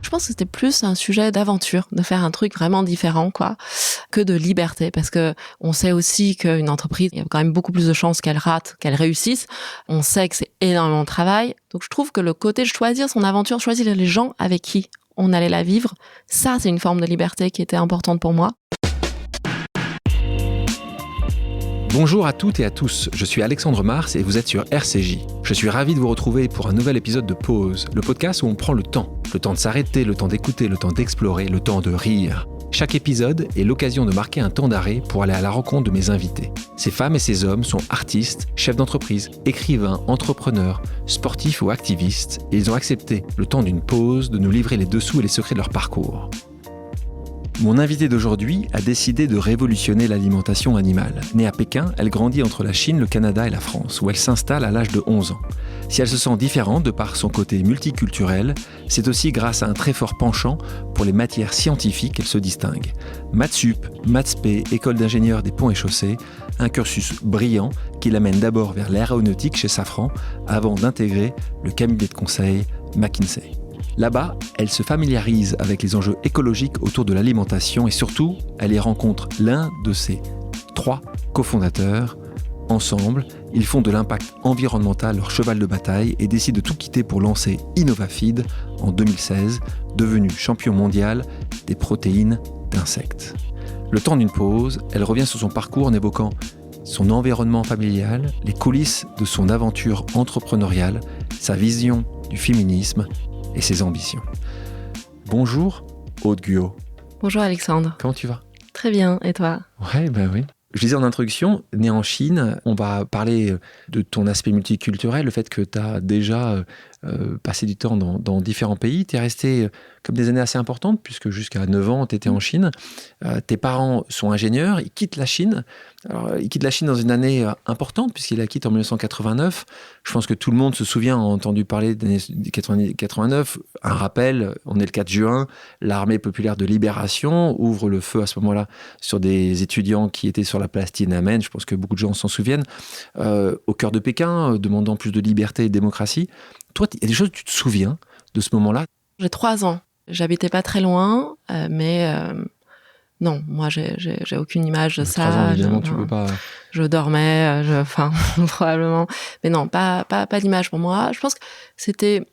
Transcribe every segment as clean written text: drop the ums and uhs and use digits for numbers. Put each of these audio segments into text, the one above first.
Je pense que c'était plus un sujet d'aventure, de faire un truc vraiment différent, quoi, que de liberté. Parce que on sait aussi qu'une entreprise, il y a quand même beaucoup plus de chances qu'elle rate, qu'elle réussisse. On sait que c'est énormément de travail. Donc, je trouve que le côté de choisir son aventure, choisir les gens avec qui on allait la vivre, ça, c'est une forme de liberté qui était importante pour moi. Bonjour à toutes et à tous, je suis Alexandre Mars et vous êtes sur RCJ. Je suis ravi de vous retrouver pour un nouvel épisode de Pause, le podcast où on prend le temps. Le temps de s'arrêter, le temps d'écouter, le temps d'explorer, le temps de rire. Chaque épisode est l'occasion de marquer un temps d'arrêt pour aller à la rencontre de mes invités. Ces femmes et ces hommes sont artistes, chefs d'entreprise, écrivains, entrepreneurs, sportifs ou activistes et ils ont accepté, le temps d'une pause, de nous livrer les dessous et les secrets de leur parcours. Mon invitée d'aujourd'hui a décidé de révolutionner l'alimentation animale. Née à Pékin, elle grandit entre la Chine, le Canada et la France, où elle s'installe à l'âge de 11 ans. Si elle se sent différente de par son côté multiculturel, c'est aussi grâce à un très fort penchant pour les matières scientifiques qu'elle se distingue. Maths Sup, Maths P, école d'ingénieur des ponts et chaussées, un cursus brillant qui l'amène d'abord vers l'aéronautique chez Safran, avant d'intégrer le cabinet de conseil McKinsey. Là-bas, elle se familiarise avec les enjeux écologiques autour de l'alimentation et surtout, elle y rencontre l'un de ses 3 cofondateurs. Ensemble, ils font de l'impact environnemental leur cheval de bataille et décident de tout quitter pour lancer InnovaFeed en 2016, devenu champion mondial des protéines d'insectes. Le temps d'une pause, elle revient sur son parcours en évoquant son environnement familial, les coulisses de son aventure entrepreneuriale, sa vision du féminisme et ses ambitions. Bonjour, Aude Guot. Bonjour Alexandre. Comment tu vas ? Très bien, et toi ? Ouais, ben oui. Je disais en introduction, né en Chine, on va parler de ton aspect multiculturel, le fait que tu as déjà passé du temps dans différents pays. Tu es resté comme des années assez importantes, puisque jusqu'à 9 ans, tu étais en Chine. Tes parents sont ingénieurs, ils quittent la Chine. Alors, ils quittent la Chine dans une année importante, puisqu'ils la quittent en 1989. Je pense que tout le monde se souvient, a entendu parler des années 89. Un rappel, on est le 4 juin, l'armée populaire de libération ouvre le feu à ce moment-là sur des étudiants qui étaient sur la place Tiananmen. Je pense que beaucoup de gens s'en souviennent. Au cœur de Pékin, demandant plus de liberté et de démocratie. Toi, il y a des choses que tu te souviens de ce moment-là ? J'ai 3 ans. J'habitais pas très loin, mais non, moi, j'ai aucune image de ça. 3 ans, évidemment, tu peux pas... Je dormais, probablement. Mais non, pas d'image pour moi. Je pense que c'était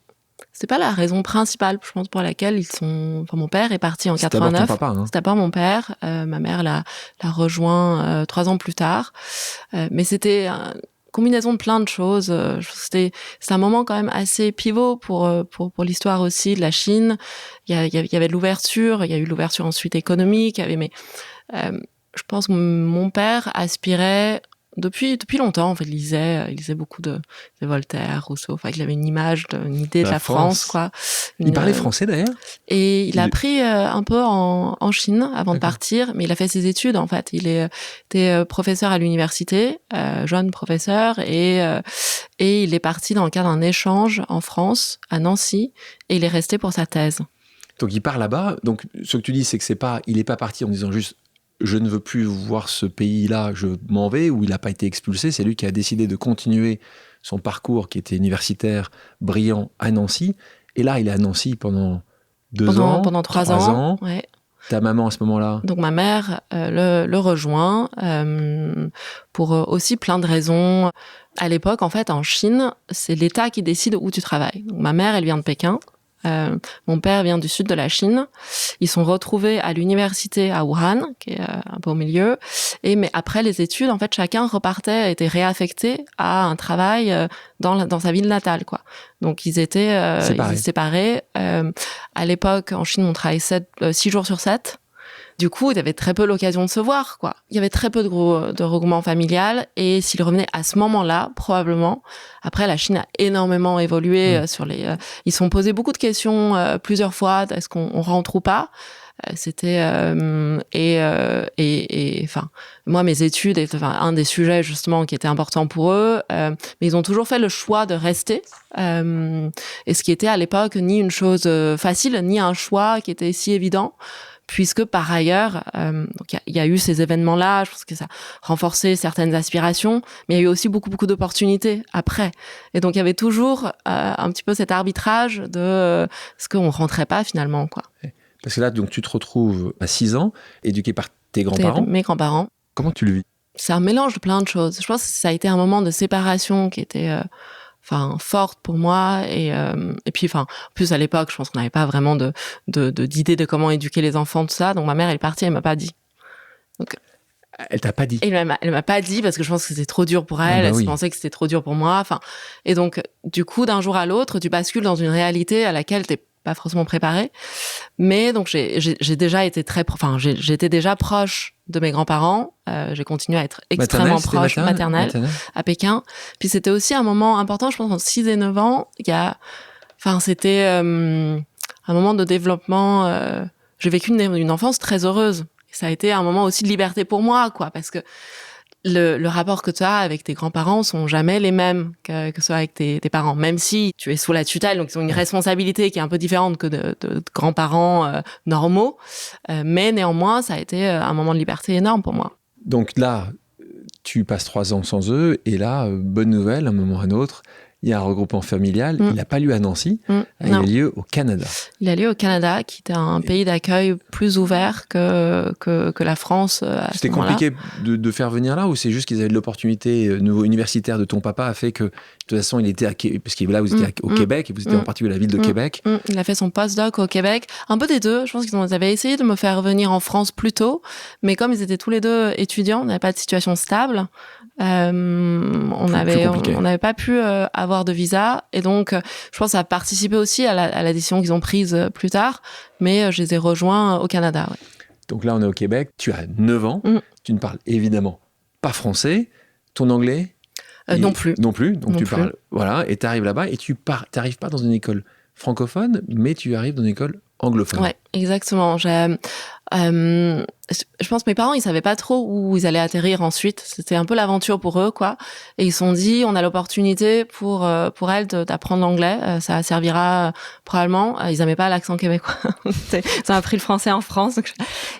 pas la raison principale, je pense, pour laquelle ils sont... Enfin, mon père est parti en 89. C'était d'abord ton papa, hein. C'était d'abord mon père. Ma mère l'a rejoint 3 ans plus tard. Mais c'était... combinaison de plein de choses. C'est un moment quand même assez pivot pour l'histoire aussi de la Chine. Il y avait de l'ouverture, il y a eu l'ouverture ensuite économique. Je pense que mon père aspirait depuis longtemps. En fait, il lisait beaucoup de Voltaire, Rousseau. Enfin, il avait une image, une idée de la France, quoi. Il parlait français d'ailleurs. Et il a appris un peu en Chine avant de partir, mais il a fait ses études en fait. Il était professeur à l'université, jeune professeur, et il est parti dans le cadre d'un échange en France, à Nancy, et il est resté pour sa thèse. Donc il part là-bas. Donc ce que tu dis, c'est que il n'est pas parti en disant juste je ne veux plus voir ce pays-là, je m'en vais, ou il n'a pas été expulsé. C'est lui qui a décidé de continuer son parcours qui était universitaire, brillant, à Nancy. Et là, il est à Nancy pendant 2 ans. Pendant 3 ans. Ouais. Ta maman, à ce moment-là ? Donc ma mère le rejoint pour aussi plein de raisons. À l'époque, en fait, en Chine, c'est l'État qui décide où tu travailles. Donc, ma mère, elle vient de Pékin. Mon père vient du sud de la Chine. Ils sont retrouvés à l'université à Wuhan, qui est un peu au milieu. Mais après les études, en fait, chacun repartait, était réaffecté à un travail dans sa ville natale, quoi. Donc ils étaient séparés. À l'époque, en Chine, on travaillait 6 jours sur 7. Du coup, il y avait très peu l'occasion de se voir, quoi. Il y avait très peu de regroupement familial, et s'il revenait à ce moment-là, probablement. Après, la Chine a énormément évolué sur les. Ils se sont posés beaucoup de questions plusieurs fois. Est-ce qu'on rentre ou pas ? C'était enfin, moi, mes études étaient un des sujets justement qui était important pour eux, mais ils ont toujours fait le choix de rester, et ce qui était à l'époque ni une chose facile, ni un choix qui était si évident. puisque par ailleurs, donc il y a eu ces événements-là, je pense que ça a renforcé certaines aspirations, mais il y a eu aussi beaucoup d'opportunités après. Et donc il y avait toujours un petit peu cet arbitrage de ce qu'on rentrait pas finalement, quoi. Parce que là, donc, tu te retrouves à 6 ans, éduqué par tes grands-parents. Mes grands-parents. Comment tu le vis? C'est un mélange de plein de choses. Je pense que ça a été un moment de séparation qui était forte pour moi. Et puis, en plus, à l'époque, je pense qu'on n'avait pas vraiment d'idée de comment éduquer les enfants, tout ça. Donc, ma mère, elle est partie, elle m'a pas dit. Donc, elle t'a pas dit? Elle m'a pas dit parce que je pense que c'était trop dur pour elle. Elle pensait que c'était trop dur pour moi. Et donc, du coup, d'un jour à l'autre, tu bascules dans une réalité à laquelle t'es pas forcément préparée. Mais donc, j'ai déjà été j'étais déjà proche de mes grands-parents. J'ai continué à être extrêmement proche, maternelle, à Pékin. Puis c'était aussi un moment important, je pense, entre 6 et 9 ans. C'était un moment de développement. J'ai vécu une enfance très heureuse. Ça a été un moment aussi de liberté pour moi, quoi, parce que le rapport que tu as avec tes grands-parents sont jamais les mêmes que ce soit avec tes parents, même si tu es sous la tutelle, donc ils ont une responsabilité qui est un peu différente que de grands-parents normaux, mais néanmoins ça a été un moment de liberté énorme pour moi. Donc là, tu passes 3 ans sans eux, et là, bonne nouvelle, un moment ou un autre, il y a un regroupement familial. Il n'a pas lieu à Nancy, il a lieu au Canada. Il a lieu au Canada, qui était un pays d'accueil plus ouvert que la France. C'était compliqué de faire venir là, ou c'est juste qu'ils avaient de l'opportunité universitaire de ton papa a fait que, de toute façon, il était parce que là, vous étiez au Québec, et vous étiez en particulier à la ville de Québec. Il a fait son postdoc au Québec. Un peu des deux. Je pense qu'ils avaient essayé de me faire venir en France plus tôt, mais comme ils étaient tous les deux étudiants, on n'avait pas de situation stable. On n'avait pas pu avoir de visa, et donc je pense que ça a participé aussi à la décision qu'ils ont prise plus tard, mais je les ai rejoints au Canada. Ouais. Donc là on est au Québec, tu as 9 ans, tu ne parles évidemment pas français, ton anglais non plus, donc tu parles, voilà, et tu arrives là-bas et tu n'arrives pas dans une école francophone, mais tu arrives dans une école anglophone. Ouais, exactement. Je pense que mes parents, ils savaient pas trop où ils allaient atterrir ensuite. C'était un peu l'aventure pour eux, quoi. Et ils se sont dit, on a l'opportunité pour elle d'apprendre l'anglais. Ça servira probablement. Ils n'aimaient pas l'accent québécois. Ça m'a appris le français en France.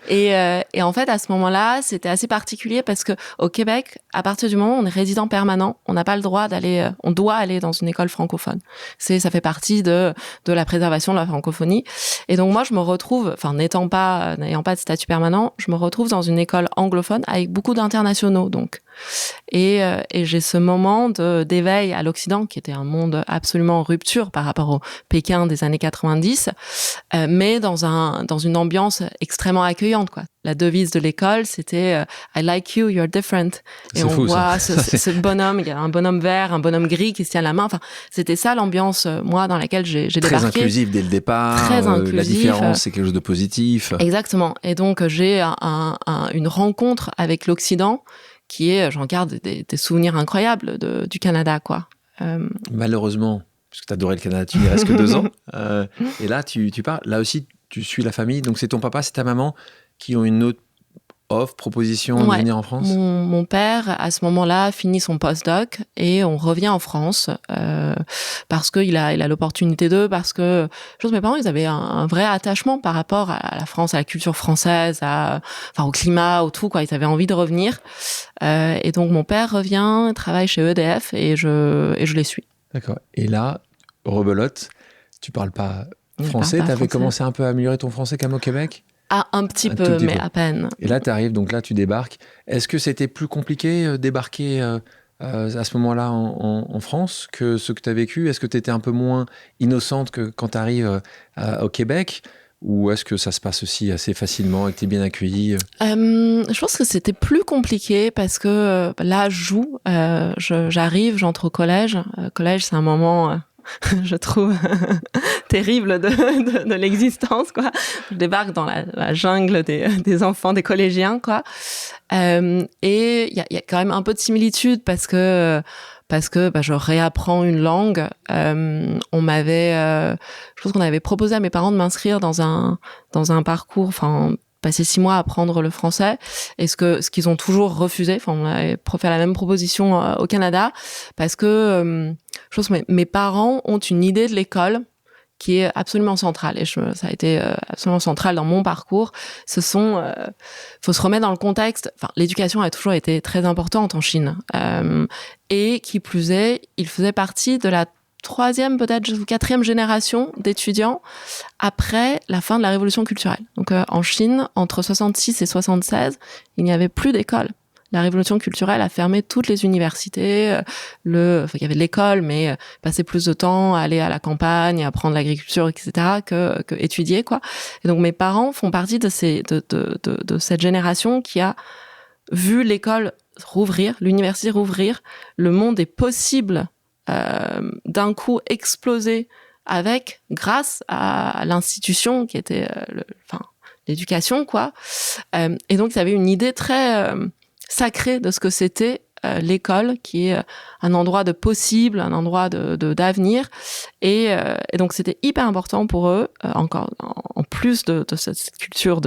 Et en fait, à ce moment-là, c'était assez particulier parce que au Québec, à partir du moment où on est résident permanent, on n'a pas le droit on doit aller dans une école francophone. Ça fait partie de la préservation de la francophonie. Et donc moi, je me retrouve, n'ayant pas de statut permanent, je me retrouve dans une école anglophone avec beaucoup d'internationaux, donc. Et j'ai ce moment d'éveil à l'Occident, qui était un monde absolument en rupture par rapport au Pékin des années 90, mais dans une ambiance extrêmement accueillante, quoi. La devise de l'école, c'était I like you, you're different. Et on voit ce bonhomme, il y a un bonhomme vert, un bonhomme gris qui se tient la main. Enfin, c'était ça l'ambiance, moi, dans laquelle j'ai débarqué. Très inclusif dès le départ. Très inclusif. La différence, c'est quelque chose de positif. Exactement. Et donc, j'ai une rencontre avec l'Occident qui est, j'en garde des souvenirs incroyables du Canada, quoi. Malheureusement, parce que tu adorais le Canada, tu n'y restes que 2 ans. Et là, tu pars. Là aussi, tu suis la famille. Donc, c'est ton papa, c'est ta maman qui ont une autre proposition de venir en France. Mon père, à ce moment-là, finit son postdoc et on revient en France parce qu'il a l'opportunité parce que je pense que mes parents, ils avaient un vrai attachement par rapport à la France, à la culture française, au climat, au tout, quoi. Ils avaient envie de revenir. Et donc, mon père revient, travaille chez EDF et je les suis. D'accord. Et là, rebelote, tu parles pas français. Tu avais commencé un peu à améliorer ton français comme au Québec ? Un petit peu, mais à peine. Et là, tu arrives, donc là, tu débarques. Est-ce que c'était plus compliqué débarquer à ce moment-là en France que ce que tu as vécu? Est-ce que tu étais un peu moins innocente que quand tu arrives au Québec? Ou est-ce que ça se passe aussi assez facilement et que tu es bien accueillie? Je pense que c'était plus compliqué parce que là, j'arrive, j'entre au collège. Collège, c'est un moment... je trouve terrible de l'existence, quoi. Je débarque dans la jungle des enfants, des collégiens, quoi. Et il y a quand même un peu de similitude parce que je réapprends une langue. Je pense qu'on avait proposé à mes parents de m'inscrire dans un parcours, passer 6 mois à apprendre le français, et ce qu'ils ont toujours refusé. On avait fait la même proposition au Canada parce que je pense que mes parents ont une idée de l'école qui est absolument centrale. Et ça a été absolument central dans mon parcours. Faut se remettre dans le contexte. Enfin, l'éducation a toujours été très importante en Chine. Et qui plus est, il faisait partie de la 3e, peut-être 4e génération d'étudiants après la fin de la révolution culturelle. Donc en Chine, entre 66 et 76, il n'y avait plus d'école. La révolution culturelle a fermé toutes les universités. Il y avait l'école, mais passer plus de temps à aller à la campagne, à apprendre l'agriculture, etc., que étudier, quoi. Et donc mes parents font partie de cette génération qui a vu l'école rouvrir, l'université rouvrir, le monde est possible d'un coup exploser grâce à l'institution qui était l'éducation, quoi. Et donc, il y avait une idée très sacrée de ce que c'était l'école, qui est un endroit de possible, un endroit d'avenir. Et donc, c'était hyper important pour eux, encore en plus de cette culture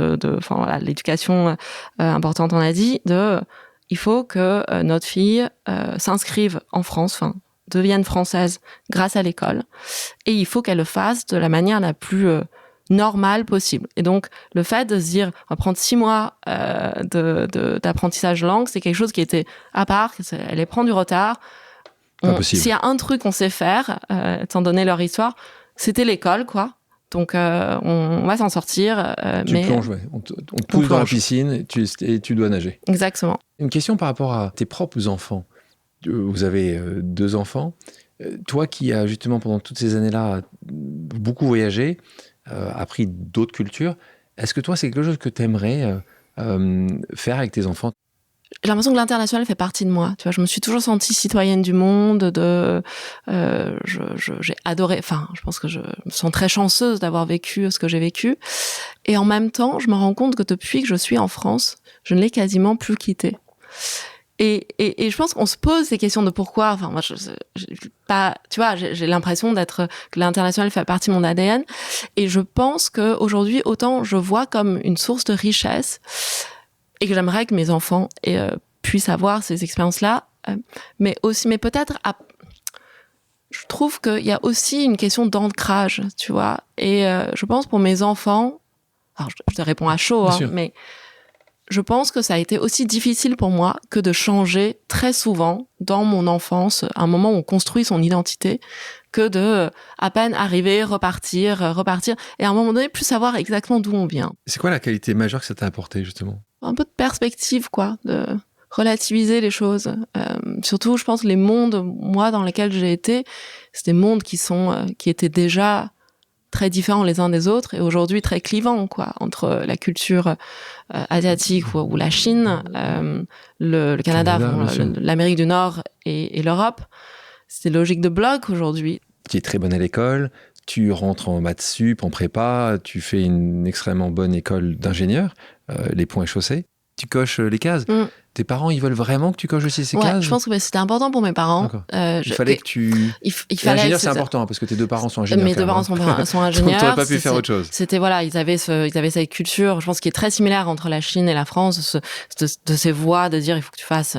l'éducation importante, on a dit, il faut que notre fille s'inscrive en France, devienne française grâce à l'école, et il faut qu'elle le fasse de la manière la plus normale possible. Et donc, le fait de se dire, on va prendre 6 mois d'apprentissage langue, c'est quelque chose qui était à part, elle prend du retard. S'il y a un truc qu'on sait faire, étant donné leur histoire, c'était l'école, quoi. Donc, on va s'en sortir. Tu plonges, ouais. On te pousse dans la piscine et tu dois nager. Exactement. Une question par rapport à tes propres enfants. Vous avez 2 enfants. Toi qui as justement pendant toutes ces années-là beaucoup voyagé, appris d'autres cultures, est-ce que toi c'est quelque chose que tu aimerais faire avec tes enfants? J'ai l'impression que l'international fait partie de moi. Tu vois, je me suis toujours sentie citoyenne du monde. J'ai adoré. Enfin, je pense que je me sens très chanceuse d'avoir vécu ce que j'ai vécu. Et en même temps, je me rends compte que depuis que je suis en France, je ne l'ai quasiment plus quitté. Et je pense qu'on se pose ces questions de pourquoi. Enfin, moi, j'ai l'impression que l'international fait partie de mon ADN. Et je pense que aujourd'hui, autant je vois comme une source de richesse et que j'aimerais que mes enfants puissent avoir ces expériences-là, mais peut-être, je trouve qu'il y a aussi une question d'ancrage, tu vois. Et je pense pour mes enfants, alors je te réponds à chaud, mais je pense que ça a été aussi difficile pour moi que de changer très souvent dans mon enfance, à un moment où on construit son identité, que de à peine arriver, repartir, et à un moment donné, plus savoir exactement d'où on vient. C'est quoi la qualité majeure que ça t'a apporté, justement? Un peu de perspective, quoi, de relativiser les choses. Surtout, je pense, les mondes, moi, dans lesquels j'ai été, c'est des mondes qui étaient déjà très différents les uns des autres et aujourd'hui très clivants, quoi, entre la culture asiatique ou la Chine, le Canada, l'Amérique du Nord et l'Europe. C'est logique de bloc aujourd'hui. Tu es très bonne à l'école, tu rentres en maths sup, en prépa, tu fais une extrêmement bonne école d'ingénieur, les ponts et chaussées. Tu coches les cases. Tes parents, ils veulent vraiment que tu coches aussi ces cases? Je pense que c'était important pour mes parents. Il fallait que tu... Ingénieur, c'est important, parce que tes 2 parents sont ingénieurs. Mes 2 parents sont ingénieurs. Donc, tu n'aurais pas pu faire autre chose. C'était, ils avaient cette culture, je pense, qui est très similaire entre la Chine et la France, de ces voies de dire, il faut que tu fasses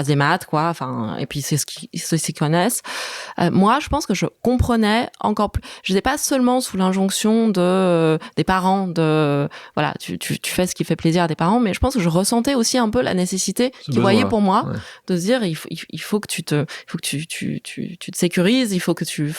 des maths, quoi. Enfin, et puis, c'est ce qu'ils connaissent. Moi, je pense que je comprenais encore plus. Je n'étais pas seulement sous l'injonction des parents tu fais ce qui fait plaisir à tes parents, mais je pense que je ressentais aussi un peu la nécessité qu'ils voyaient pour moi, de se dire il faut que tu te sécurises, il faut que tu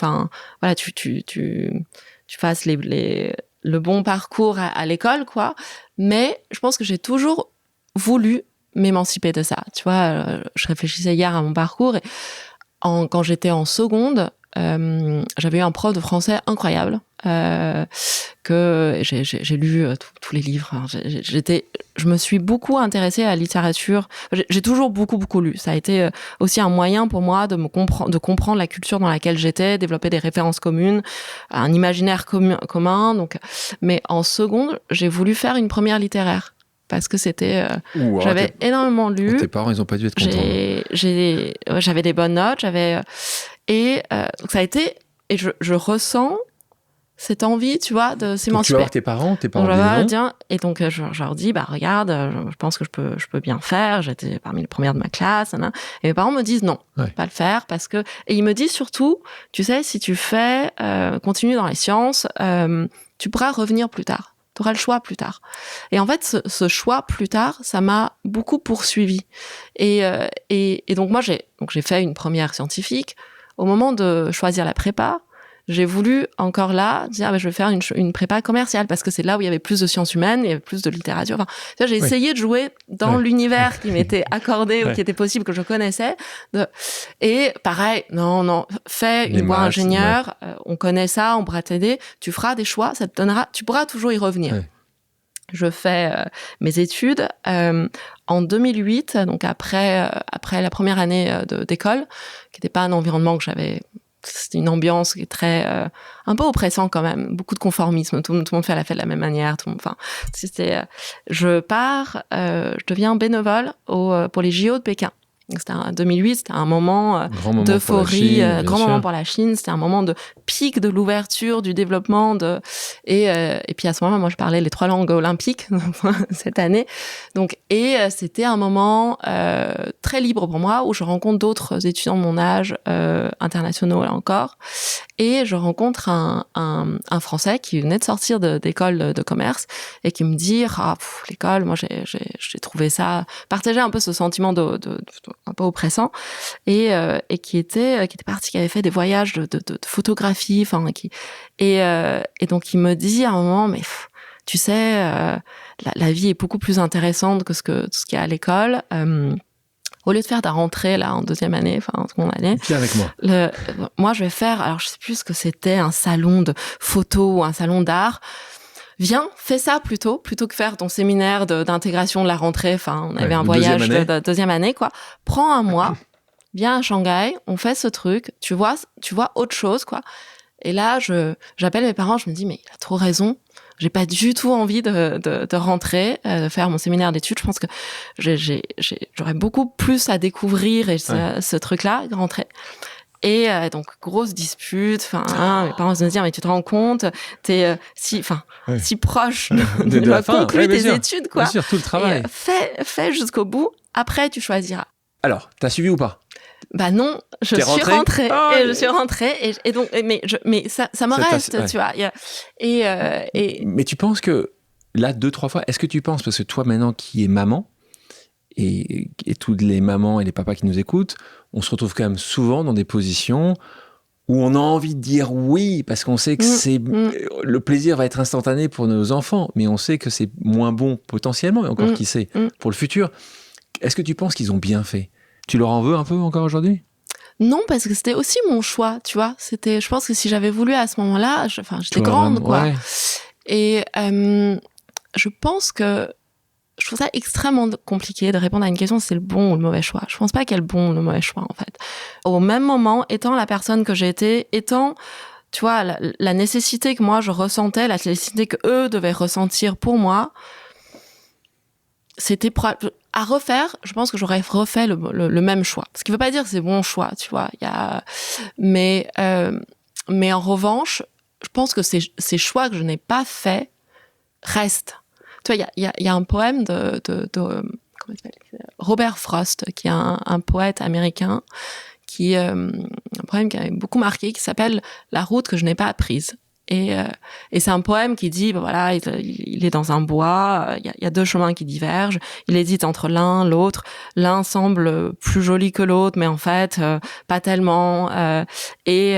fasses le bon parcours à l'école, quoi. Mais je pense que j'ai toujours voulu m'émanciper de ça. Tu vois, je réfléchissais hier à mon parcours et quand j'étais en seconde, j'avais eu un prof de français incroyable que j'ai lu tous les livres. Je me suis beaucoup intéressée à la littérature. J'ai toujours beaucoup lu. Ça a été aussi un moyen pour moi de comprendre la culture dans laquelle j'étais, développer des références communes, un imaginaire commun. Donc, mais en seconde, j'ai voulu faire une première littéraire. Parce que c'était... j'avais énormément lu. Tes parents, ils n'ont pas dû être contents. J'avais des bonnes notes. Donc ça a été... Et je ressens cette envie, tu vois, de Donc, s'émanciper. tu vas voir tes parents Donc, disent non. et donc, je leur dis, regarde, je pense que je peux bien faire. J'étais parmi les premières de ma classe. Et mes parents me disent non, pas le faire parce que, et ils me disent surtout, tu sais, si tu fais, continue dans les sciences, tu pourras revenir plus tard. Tu auras le choix plus tard. Et en fait, ce choix plus tard, ça m'a beaucoup poursuivi. Et donc, moi, j'ai fait une première scientifique. Au moment de choisir la prépa, j'ai voulu encore là dire je vais faire une prépa commerciale parce que c'est là où il y avait plus de sciences humaines, il y avait plus de littérature. Enfin, j'ai essayé de jouer dans l'univers qui m'était accordé ou qui était possible, que je connaissais. Et pareil, non, fais une voie ingénieure, on connaît ça, on pourra t'aider, tu feras des choix, ça te donnera, tu pourras toujours y revenir. Je fais mes études en 2008, donc après la première année d'école, qui n'était pas un environnement que j'avais. C'était une ambiance qui est très un peu oppressant quand même, beaucoup de conformisme, tout le monde fait la fête de la même manière, je pars, je deviens bénévole pour les JO de Pékin. C'était en 2008, c'était un moment d'euphorie, grand moment pour la Chine, c'était un moment de pic de l'ouverture, du développement et puis à ce moment-là, moi je parlais les 3 langues olympiques cette année. Donc c'était un moment très libre pour moi où je rencontre d'autres étudiants de mon âge internationaux là encore, et je rencontre un Français qui venait de sortir d'école de commerce et qui me dit l'école, moi j'ai trouvé ça, partageait un peu ce sentiment de un peu oppressant, et qui était parti, qui avait fait des voyages de photographie, et donc il me dit à un moment, mais tu sais, la vie est beaucoup plus intéressante que ce qu'il y a à l'école. Au lieu de faire ta rentrée là en deuxième année, en seconde année, viens avec moi. Moi je vais faire, alors je sais plus ce que c'était, un salon de photo ou un salon d'art. Viens, fais ça plutôt que faire ton séminaire d'intégration de la rentrée. On avait un voyage de deuxième année, quoi. Prends un mois, viens à Shanghai, on fait ce truc, tu vois autre chose, quoi. Et là, j'appelle mes parents, je me dis, mais il a trop raison. J'ai pas du tout envie de rentrer, de faire mon séminaire d'études. Je pense que j'aurais beaucoup plus à découvrir et ce truc-là, de rentrer. Et donc grosse dispute, mes parents se disent mais tu te rends compte, t'es si proche de conclure tes études, quoi. Bien sûr, tout le travail. Et, fais jusqu'au bout, après tu choisiras. Alors, t'as suivi ou pas? Non, je suis rentrée et je suis rentrée et donc mais ça me reste, tu vois. Mais tu penses que là 2-3 fois, est-ce que tu penses, parce que toi maintenant qui es maman et toutes les mamans et les papas qui nous écoutent, on se retrouve quand même souvent dans des positions où on a envie de dire oui, parce qu'on sait que le plaisir va être instantané pour nos enfants, mais on sait que c'est moins bon potentiellement, et encore qui sait, pour le futur. Est-ce que tu penses qu'ils ont bien fait? Tu leur en veux un peu encore aujourd'hui? Non, parce que c'était aussi mon choix, tu vois. Je pense que si j'avais voulu à ce moment-là, j'étais grande, quoi. Ouais. Et je pense que je trouve ça extrêmement compliqué de répondre à une question si c'est le bon ou le mauvais choix. Je pense pas qu'il y ait le bon ou le mauvais choix, en fait. Au même moment, étant la personne que j'ai été, tu vois, la nécessité que moi je ressentais, la nécessité que eux devaient ressentir pour moi, c'était à refaire. Je pense que j'aurais refait le même choix. Ce qui veut pas dire que c'est bon choix, tu vois. Mais en revanche, je pense que ces choix que je n'ai pas faits restent. Tu vois, il y a un poème de comment il s'appelle, Robert Frost, qui est un poète américain, un poème qui a beaucoup marqué, qui s'appelle « La route que je n'ai pas apprise ». Et c'est un poème qui dit, voilà, il est dans un bois, il y a 2 chemins qui divergent, il hésite entre l'autre, l'un semble plus joli que l'autre, mais en fait, pas tellement, et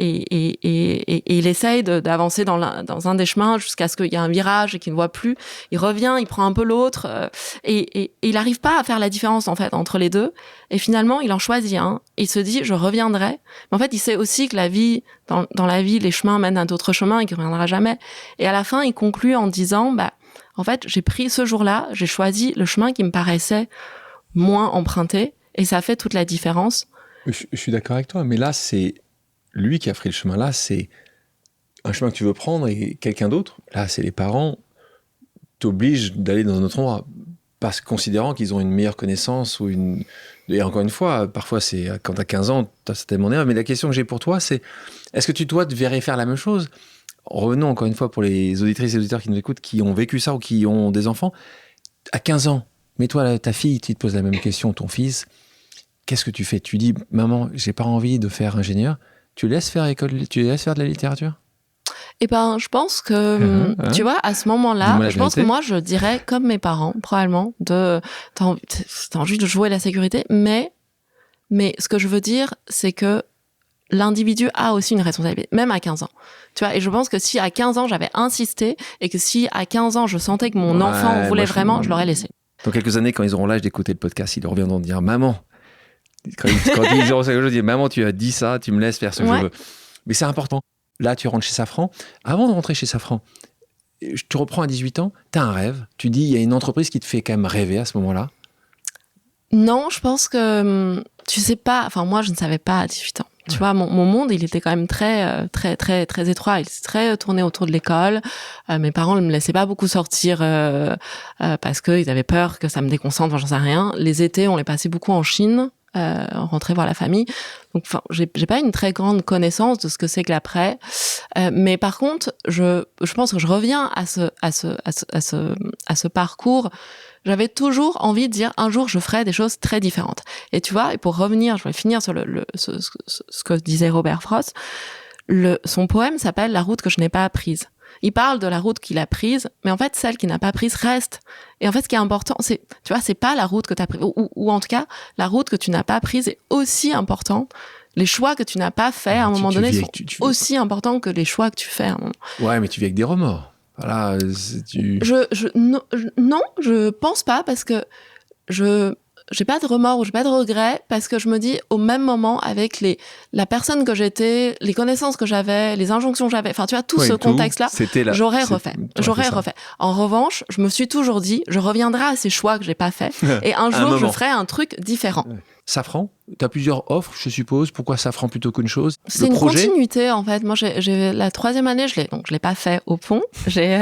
il essaye d'avancer dans un des chemins jusqu'à ce qu'il y ait un virage et qu'il ne voit plus. Il revient, il prend un peu l'autre, et il n'arrive pas à faire la différence, en fait, entre les deux. Et finalement, il en choisit un. Il se dit, je reviendrai. Mais en fait, il sait aussi que la vie, dans la vie, les chemins mènent à d'autres chemins et qu'il ne reviendra jamais. Et à la fin, il conclut en disant, en fait, j'ai pris ce jour-là, j'ai choisi le chemin qui me paraissait moins emprunté, et ça fait toute la différence. Je suis d'accord avec toi, mais là, c'est lui qui a pris le chemin. Là, c'est un chemin que tu veux prendre, et quelqu'un d'autre, là, c'est les parents, t'obligent d'aller dans un autre endroit, parce considérant qu'ils ont une meilleure connaissance et encore une fois, parfois c'est quand t'as 15 ans, t'as certainement nerfs, mais la question que j'ai pour toi, c'est est-ce que tu dois te verrais faire la même chose revenons encore une fois pour les auditrices et auditeurs qui nous écoutent, qui ont vécu ça ou qui ont des enfants. À 15 ans, mets-toi là, ta fille, tu te poses la même question, ton fils. Qu'est-ce que tu fais? Tu dis, maman, j'ai pas envie de faire ingénieur. Tu laisses faire de la littérature? Eh ben, je pense que, tu vois, à ce moment-là, je pense que moi, je dirais, comme mes parents, probablement, t'as envie de jouer la sécurité, mais ce que je veux dire, c'est que l'individu a aussi une responsabilité, même à 15 ans. Tu vois, et je pense que si à 15 ans, j'avais insisté, et que si à 15 ans, je sentais que mon enfant voulait vraiment, je l'aurais laissé. Dans quelques années, quand ils auront l'âge d'écouter le podcast, ils reviendront dire, maman, quand ils auront ça, je dis, maman, tu as dit ça, tu me laisses faire ce que je veux. Mais c'est important. Là, tu rentres chez Safran. Avant de rentrer chez Safran, je te reprends à 18 ans, tu as un rêve. Tu dis, il y a une entreprise qui te fait quand même rêver à ce moment-là. Non, je pense que tu sais pas. Enfin, moi, je ne savais pas à 18 ans. Tu vois, mon monde, il était quand même très étroit. Il s'est très tourné autour de l'école. Mes parents ne me laissaient pas beaucoup sortir parce qu'ils avaient peur que ça me déconcentre. Enfin, j'en sais rien. Les étés, on les passait beaucoup en Chine. On rentrait voir la famille. Donc, enfin, j'ai pas une très grande connaissance de ce que c'est que l'après. Mais par contre, je pense que je reviens à ce parcours. J'avais toujours envie de dire un jour je ferai des choses très différentes. Et tu vois, et pour revenir, je vais finir sur ce que disait Robert Frost. Son poème s'appelle La route que je n'ai pas apprise. Il parle de la route qu'il a prise, mais en fait, celle qu'il n'a pas prise reste. Et en fait, ce qui est important, c'est, tu vois, c'est pas la route que tu as prise, ou en tout cas, la route que tu n'as pas prise est aussi importante. Les choix que tu n'as pas faits à un moment donné sont aussi importants que les choix que tu fais à un moment. Ouais, mais tu vis avec des remords. Voilà, non, je pense pas, parce que j'ai pas de remords ou j'ai pas de regrets, parce que je me dis au même moment, avec la personne que j'étais, les connaissances que j'avais, les injonctions que j'avais, enfin tu vois, tout ce contexte-là, j'aurais refait. En revanche, je me suis toujours dit, je reviendrai à ces choix que j'ai pas faits et un jour je ferai un truc différent. Ouais. Safran, tu as plusieurs offres, je suppose. Pourquoi Safran plutôt qu'une chose? C'est une continuité, en fait. Moi, j'ai la 3e année, je l'ai pas fait au Pont. J'ai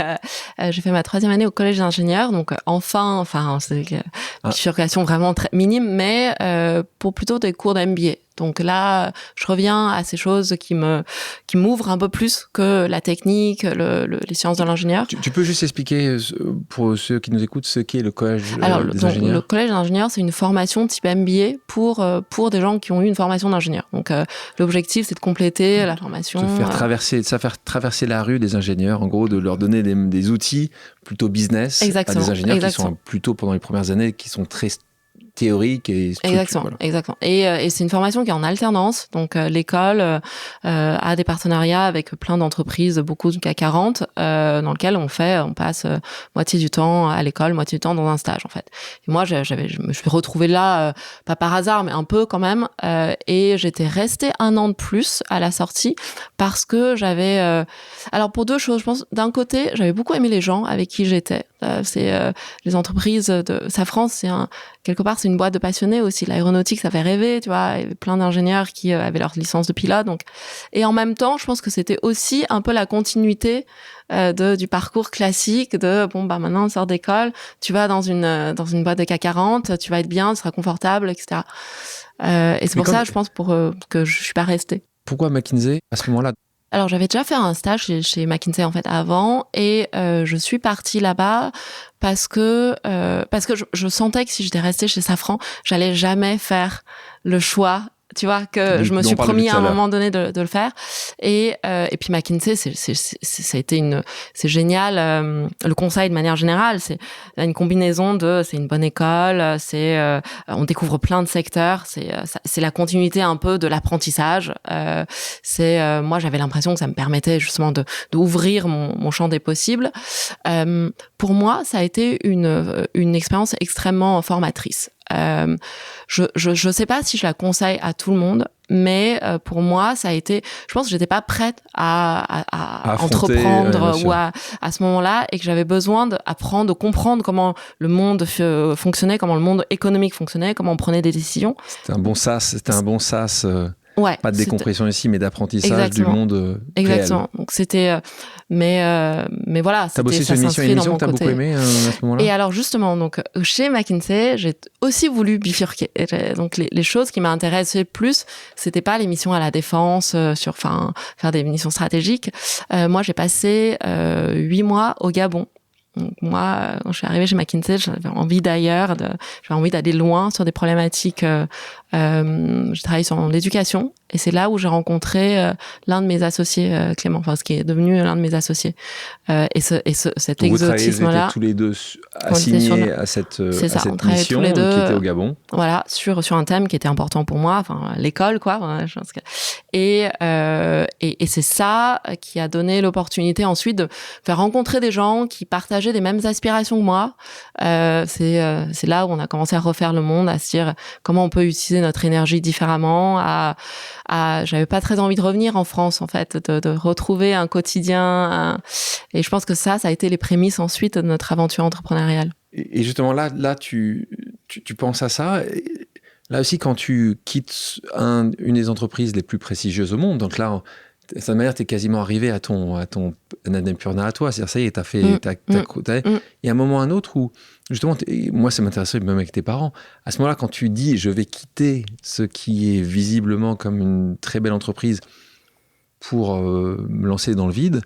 fait ma 3e année au collège d'ingénieurs. Donc, c'est une bifurcation vraiment très minime, mais pour plutôt des cours d'MBA. Donc là, je reviens à ces choses qui m'ouvrent un peu plus que la technique, les sciences de l'ingénieur. Tu peux juste expliquer pour ceux qui nous écoutent ce qu'est le collège des ingénieurs? Le collège d'ingénieurs, c'est une formation type MBA pour des gens qui ont eu une formation d'ingénieur. Donc l'objectif, c'est de compléter la formation. De faire traverser la rue des ingénieurs, en gros, de leur donner des outils plutôt business à des ingénieurs qui sont plutôt pendant les premières années, qui sont très théorique et exactement. Et c'est une formation qui est en alternance. Donc l'école a des partenariats avec plein d'entreprises, beaucoup de CAC 40, dans lequel on passe moitié du temps à l'école, moitié du temps dans un stage en fait. Et moi, je me suis retrouvée là, pas par hasard, mais un peu quand même. Et j'étais restée 1 an de plus à la sortie parce que j'avais. Alors pour 2 choses, je pense. D'un côté, j'avais beaucoup aimé les gens avec qui j'étais. Les entreprises de Safran, quelque part, c'est une boîte de passionnés aussi. L'aéronautique, ça fait rêver, tu vois. Il y avait plein d'ingénieurs qui avaient leur licence de pilote. Donc, et en même temps, je pense que c'était aussi un peu la continuité du parcours classique de maintenant on sort d'école, tu vas dans une boîte de CAC 40, tu vas être bien, tu seras confortable, etc. Et c'est pour ça, je pense, que je suis pas restée. Pourquoi McKinsey à ce moment-là? Alors, j'avais déjà fait un stage chez McKinsey, en fait, avant, et je suis partie là-bas parce que je sentais que si j'étais restée chez Safran, j'allais jamais faire le choix, tu vois, que je me suis promis à un moment donné de le faire. Et puis McKinsey, c'est génial. Le conseil de manière générale, c'est une combinaison c'est une bonne école, on découvre plein de secteurs, c'est la continuité un peu de l'apprentissage. Moi, j'avais l'impression que ça me permettait justement d'ouvrir mon champ des possibles. Pour moi, ça a été une expérience extrêmement formatrice. Je sais pas si je la conseille à tout le monde, mais pour moi, ça a été. Je pense que j'étais pas prête à entreprendre ou à ce moment-là, et que j'avais besoin d'apprendre, de comprendre comment le monde fonctionnait, comment le monde économique fonctionnait, comment on prenait des décisions. C'était un bon sas. Ouais, pas de décompression ici, mais d'apprentissage du monde Exactement. Donc Mais voilà, t'as bossé sur une émission que t'as beaucoup aimé à ce moment-là. Et alors justement, donc chez McKinsey, j'ai aussi voulu bifurquer. Donc les choses qui m'intéressaient plus, c'était pas les missions à la défense, faire des missions stratégiques. Moi, j'ai passé 8 mois au Gabon. Donc moi, quand je suis arrivée chez McKinsey, j'avais envie d'aller loin sur des problématiques. J'ai travaillé sur l'éducation et c'est là où j'ai rencontré l'un de mes associés, Clément, ce qui est devenu l'un de mes associés. Cet exotisme-là. Vous étiez tous les deux assignés à cette mission qui était au Gabon. Voilà, sur un thème qui était important pour moi, l'école, quoi. Je pense que... Et c'est ça qui a donné l'opportunité ensuite de faire rencontrer des gens qui partageaient les mêmes aspirations que moi. C'est là où on a commencé à refaire le monde, à se dire comment on peut utiliser notre énergie différemment. J'avais pas très envie de revenir en France, en fait, de retrouver un quotidien. Et je pense que ça a été les prémices ensuite de notre aventure entrepreneuriale. Et justement, là, tu penses à ça. Là aussi, quand tu quittes une des entreprises les plus prestigieuses au monde, donc là, de cette manière, tu es quasiment arrivé à ton annapurna à toi. C'est-à-dire, ça y est, t'as fait... Il y a un moment ou un autre où, justement, moi, ça m'intéressait même avec tes parents. À ce moment-là, quand tu dis « je vais quitter ce qui est visiblement comme une très belle entreprise pour me lancer dans le vide »,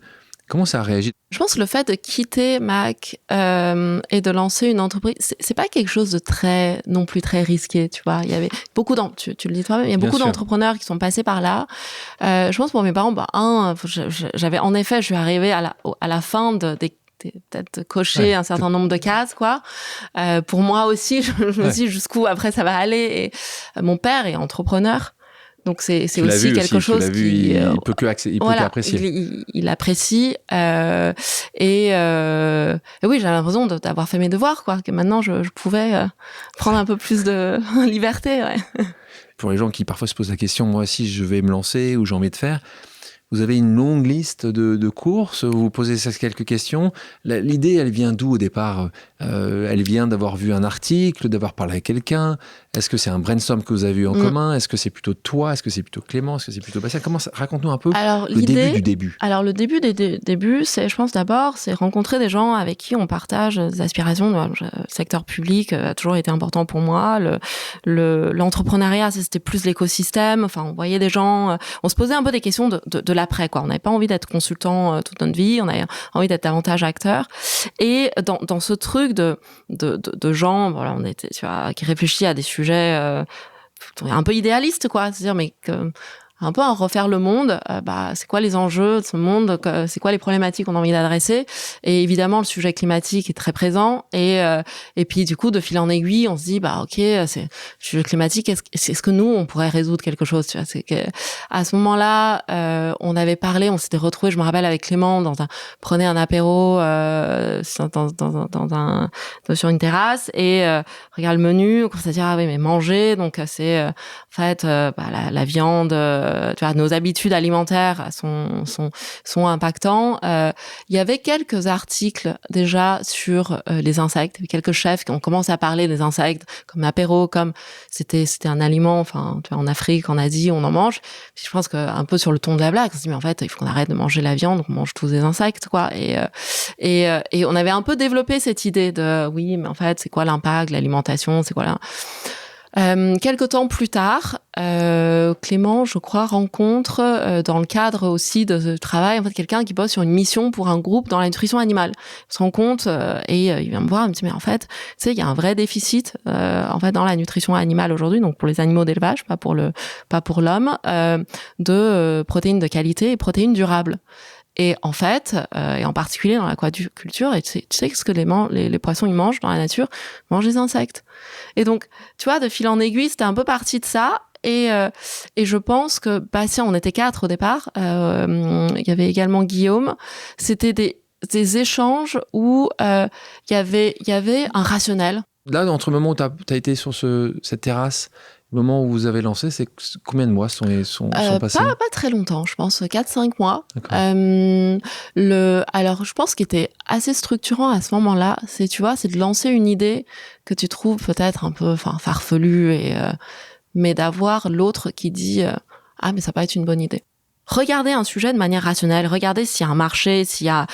comment ça a réagi ? Je pense que le fait de quitter Mac et de lancer une entreprise, c'est pas quelque chose de non plus très risqué, tu vois. Il y avait beaucoup tu le dis toi-même, il y a beaucoup d'entrepreneurs qui sont passés par là. Je pense pour mes parents, j'avais en effet, je suis arrivée à la fin peut-être cocher un certain nombre de cases, quoi. Pour moi aussi, je me dis jusqu'où après ça va aller. Et mon père est entrepreneur. Donc c'est aussi quelque chose qui il peut qu'apprécier. Il apprécie et oui, j'ai l'impression d'avoir fait mes devoirs, quoi, que maintenant je pouvais prendre un peu plus de liberté, ouais. Pour les gens qui parfois se posent la question, moi aussi je vais me lancer ou j'ai envie de faire, vous avez une longue liste de courses, vous vous posez quelques questions. L'idée, elle vient d'où au départ ? Elle vient d'avoir vu un article, d'avoir parlé à quelqu'un. Est-ce que c'est un brainstorm que vous avez eu en commun ? Est-ce que c'est plutôt toi ? Est-ce que c'est plutôt Clément ? Est-ce que c'est plutôt Bastien ? Raconte-nous un peu le début du début. Alors, le début des débuts, je pense d'abord, c'est rencontrer des gens avec qui on partage des aspirations. Le secteur public a toujours été important pour moi. L'entrepreneuriat, c'était plus l'écosystème. Enfin, on voyait des gens... On se posait un peu des questions de l'après, quoi. On n'avait pas envie d'être consultant toute notre vie. On avait envie d'être davantage acteur. Et dans ce truc de gens, voilà, on était, tu vois, qui réfléchissent à des sujets un peu idéalistes, quoi. C'est-à-dire, mais un peu à refaire le monde, c'est quoi les enjeux de ce monde, c'est quoi les problématiques qu'on a envie d'adresser. Et évidemment, le sujet climatique est très présent. Et puis, du coup, de fil en aiguille, on se dit, ok, c'est le sujet climatique, est-ce que nous, on pourrait résoudre quelque chose, tu vois. C'est que, à ce moment-là, on avait parlé, on s'était retrouvés, je me rappelle, avec Clément, prenait un apéro, sur une terrasse, et, regarde le menu, on commence à dire, ah oui, mais manger, donc, c'est, en fait, la viande, tu vois, nos habitudes alimentaires sont impactants. Il y avait quelques articles déjà sur les insectes, il y avait quelques chefs qui ont commencé à parler des insectes comme apéro, comme c'était un aliment, enfin, tu vois, en Afrique, en Asie, on en mange. Puis je pense que un peu sur le ton de la blague, on se dit mais en fait, il faut qu'on arrête de manger la viande, on mange tous des insectes, quoi. Et on avait un peu développé cette idée de oui, mais en fait, c'est quoi l'impact, l'alimentation, c'est quoi là. Quelque temps plus tard, Clément, je crois, rencontre dans le cadre aussi de ce travail, en fait, quelqu'un qui bosse sur une mission pour un groupe dans la nutrition animale. Il se rend compte et il vient me voir, il me dit mais en fait, tu sais, il y a un vrai déficit en fait dans la nutrition animale aujourd'hui, donc pour les animaux d'élevage, pas pour l'homme, de protéines de qualité et protéines durables. Et en fait, et en particulier dans l'aquaculture, et tu sais ce que les poissons ils mangent dans la nature, ils mangent des insectes. Et donc, tu vois, de fil en aiguille, c'était un peu parti de ça. Et je pense que Bastien, on était 4 au départ. Il y avait également Guillaume. C'était des échanges où il y avait un rationnel. Là, entre le moment où tu as été sur cette terrasse, le moment où vous avez lancé, c'est combien de mois sont passés ? Pas très longtemps, je pense 4-5 mois. Alors, je pense qu'il était assez structurant à ce moment-là, c'est de lancer une idée que tu trouves peut-être un peu farfelue, mais d'avoir l'autre qui dit « Ah, mais ça peut être une bonne idée ». regarder un sujet de manière rationnelle, regarder s'il y a un marché, s'il y a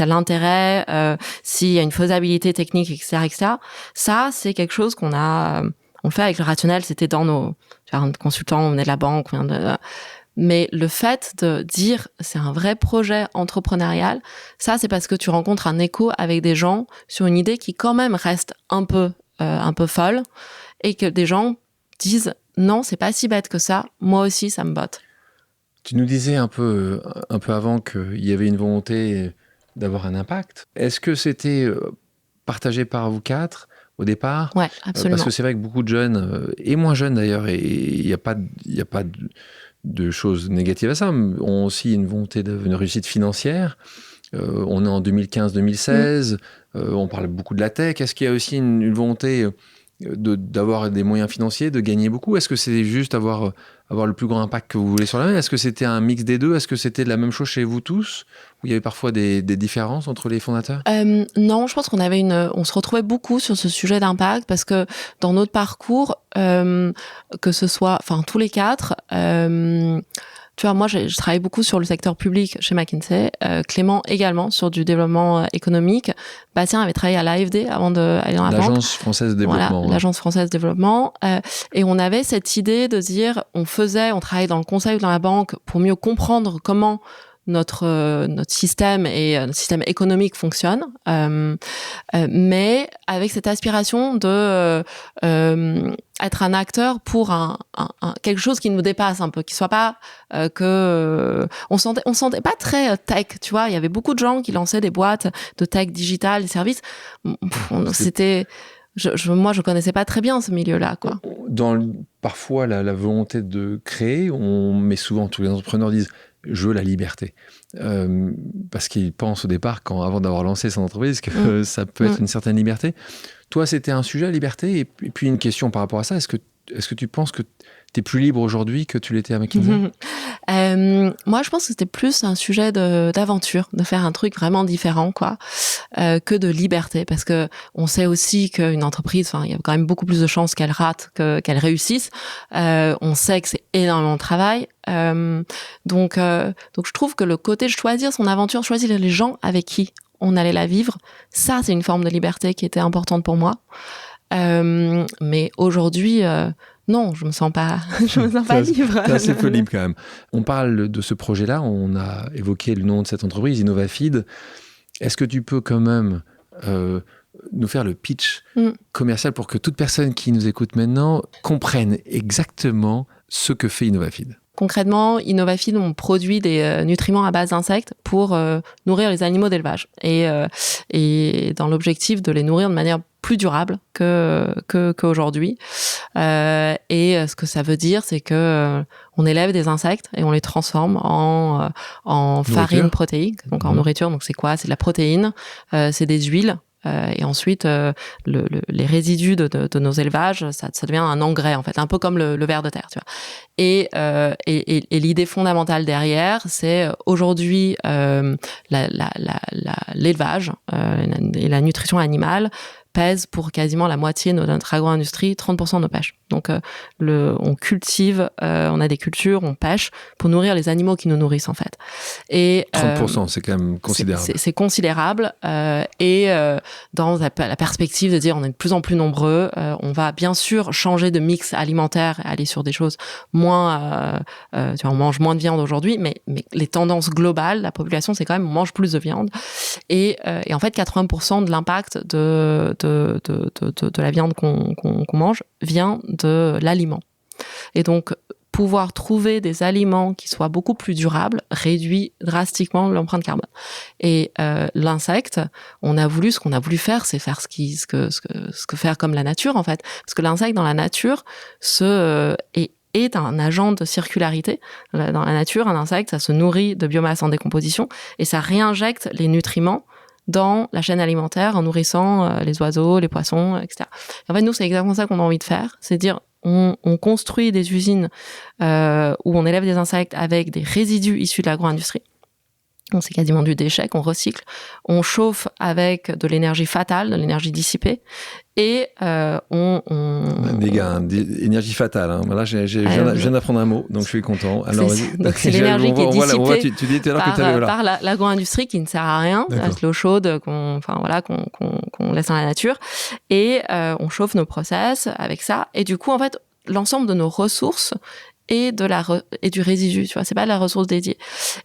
l'intérêt, s'il y a une faisabilité technique, etc. Ça, c'est quelque chose on le fait avec le rationnel. C'était dans nos consultants, on venait de la banque, mais le fait de dire c'est un vrai projet entrepreneurial, ça c'est parce que tu rencontres un écho avec des gens sur une idée qui quand même reste un peu folle, et que des gens disent non, c'est pas si bête que ça, moi aussi ça me botte. Tu nous disais un peu avant qu'il y avait une volonté d'avoir un impact. Est-ce que c'était partagé par vous quatre au départ? Ouais, absolument. Parce que c'est vrai que beaucoup de jeunes, et moins jeunes d'ailleurs, et il n'y a pas de choses négatives à ça, ont aussi une volonté d'une réussite financière. On est en 2015-2016, on parle beaucoup de la tech. Est-ce qu'il y a aussi une volonté d'avoir des moyens financiers, de gagner beaucoup? Est-ce que c'est juste avoir le plus grand impact que vous voulez sur la main? Est-ce que c'était un mix des deux? Est-ce que c'était la même chose chez vous tous? Où il y avait parfois des différences entre les fondateurs? Non, je pense on se retrouvait beaucoup sur ce sujet d'impact, parce que dans notre parcours, que ce soit, tous les quatre, tu vois, moi, je travaille beaucoup sur le secteur public chez McKinsey. Clément également sur du développement économique. Bastien avait travaillé à l'AFD avant d'aller dans la banque. L'Agence française de développement. Voilà, l'Agence française de développement. Et on avait cette idée de dire, on travaillait dans le conseil ou dans la banque pour mieux comprendre comment notre système et notre système économique fonctionne, mais avec cette aspiration de être un acteur pour quelque chose qui nous dépasse un peu, qui soit pas on sentait pas très tech, tu vois. Il y avait beaucoup de gens qui lançaient des boîtes de tech digital, des services. C'était moi, je connaissais pas très bien ce milieu-là, quoi. Parfois, la volonté de créer, mais souvent tous les entrepreneurs disent je veux la liberté. Parce qu'ils pensent au départ, avant d'avoir lancé son entreprise, que ça peut être une certaine liberté. Toi, c'était un sujet, la liberté. Et puis une question par rapport à ça, est-ce que tu penses que tu es plus libre aujourd'hui que tu l'étais à McKinsey? Moi, je pense que c'était plus un sujet d'aventure, de faire un truc vraiment différent, quoi, que de liberté. Parce que on sait aussi qu'une entreprise, il y a quand même beaucoup plus de chances qu'elle rate qu'elle réussisse. On sait que c'est énormément de travail. Donc je trouve que le côté de choisir son aventure, choisir les gens avec qui on allait la vivre, ça, c'est une forme de liberté qui était importante pour moi. Mais aujourd'hui, non, je me sens pas libre. C'est assez peu libre quand même. On parle de ce projet-là, on a évoqué le nom de cette entreprise, Innovafeed. Est-ce que tu peux quand même nous faire le pitch commercial pour que toute personne qui nous écoute maintenant comprenne exactement ce que fait Innovafeed? Concrètement, Innovafeed, on produit des nutriments à base d'insectes pour nourrir les animaux d'élevage, et dans l'objectif de les nourrir de manière plus durable qu'aujourd'hui. Et ce que ça veut dire, c'est que on élève des insectes et on les transforme en farine protéique, donc en nourriture. Donc c'est quoi? C'est de la protéine, c'est des huiles. Et ensuite, les résidus de nos élevages, ça devient un engrais, en fait, un peu comme le ver de terre, tu vois. Et l'idée fondamentale derrière, c'est aujourd'hui l'élevage et la nutrition animale pèse pour quasiment la moitié de notre agro-industrie, 30% de nos pêches. Donc, on cultive, on a des cultures, on pêche pour nourrir les animaux qui nous nourrissent, en fait. Et 30%, c'est quand même considérable. C'est considérable. Et dans la perspective de dire on est de plus en plus nombreux, on va bien sûr changer de mix alimentaire, aller sur des choses moins... tu vois, on mange moins de viande aujourd'hui, mais les tendances globales, la population, c'est quand même on mange plus de viande. Et en fait, 80% de l'impact de la viande qu'on mange vient de l'aliment. Et donc, pouvoir trouver des aliments qui soient beaucoup plus durables réduit drastiquement l'empreinte carbone. Et l'insecte, ce qu'on a voulu faire, c'est faire ce que faire comme la nature, en fait. Parce que l'insecte, dans la nature, est un agent de circularité. Dans la nature, un insecte, ça se nourrit de biomasse en décomposition et ça réinjecte les nutriments dans la chaîne alimentaire en nourrissant les oiseaux, les poissons, etc. Et en fait, nous, c'est exactement ça qu'on a envie de faire. C'est dire, on construit des usines où on élève des insectes avec des résidus issus de l'agro-industrie. Donc c'est quasiment du déchet qu'on recycle. On chauffe avec de l'énergie fatale, de l'énergie dissipée, et Les gars, énergie fatale. Hein. Là, je viens d'apprendre un mot, donc je suis content. Alors, donc c'est l'énergie qui est dissipée tu disais tout à l'heure que tu avais... par l'agro-industrie qui ne sert à rien, c'est l'eau chaude qu'on laisse dans la nature, et on chauffe nos process avec ça. Et du coup, en fait, l'ensemble de nos ressources et du résidu, tu vois, c'est pas de la ressource dédiée.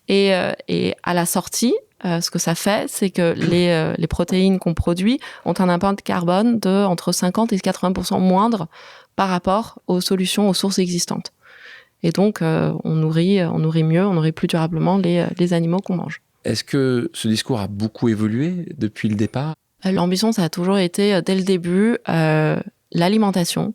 Et à la sortie, ce que ça fait, c'est que les protéines qu'on produit ont un impact carbone de entre 50 et 80% moindre par rapport aux solutions, aux sources existantes. Et donc, on nourrit mieux, on nourrit plus durablement les animaux qu'on mange. Est-ce que ce discours a beaucoup évolué depuis le départ ? L'ambition, ça a toujours été, dès le début, l'alimentation.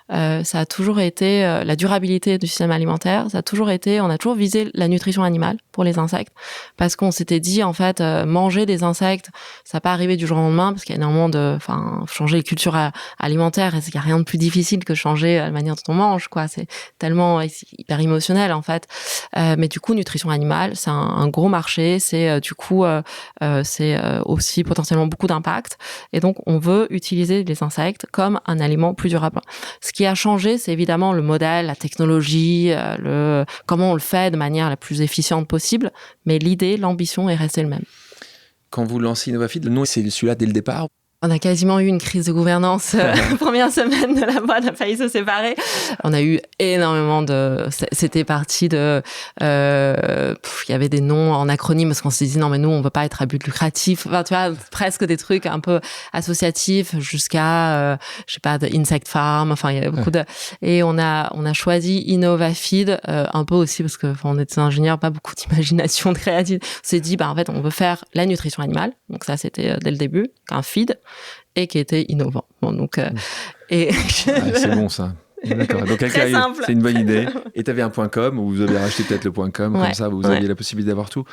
Ça a toujours été la durabilité du système alimentaire. Ça a toujours été, on a toujours visé la nutrition animale pour les insectes, parce qu'on s'était dit en fait manger des insectes, ça n'a pas arrivé du jour au lendemain, parce qu'il y a énormément changer les cultures alimentaires, et il n'y a rien de plus difficile que changer la manière dont on mange, quoi. C'est tellement hyper émotionnel en fait. Mais du coup, nutrition animale, c'est un gros marché. C'est c'est aussi potentiellement beaucoup d'impact. Et donc, on veut utiliser les insectes comme un aliment plus durable. Ce qui a changé, c'est évidemment le modèle, la technologie, comment on le fait de manière la plus efficiente possible, mais l'idée, l'ambition est restée le même. Quand vous lancez InnovaFeed, le nom, c'est celui-là dès le départ ? On a quasiment eu une crise de gouvernance première semaine de la boîte, on a failli se séparer. On a eu énormément c'était parti de... Il y avait des noms en acronyme, parce qu'on s'est dit non mais nous on veut pas être à but lucratif. Enfin tu vois, presque des trucs un peu associatifs jusqu'à, je sais pas, de Insect Farm. Enfin il y avait beaucoup de... Et on a choisi InnovaFeed un peu aussi parce que on est des ingénieurs, pas beaucoup d'imagination, de créativité. On s'est dit en fait on veut faire la nutrition animale. Donc ça c'était dès le début, un feed. Et qui était innovant. Bon, donc, c'est bon ça. D'accord. Donc c'est une bonne idée. Et tu avais un .com, où vous avez racheté peut-être le .com, comme ça vous aviez la possibilité d'avoir tout.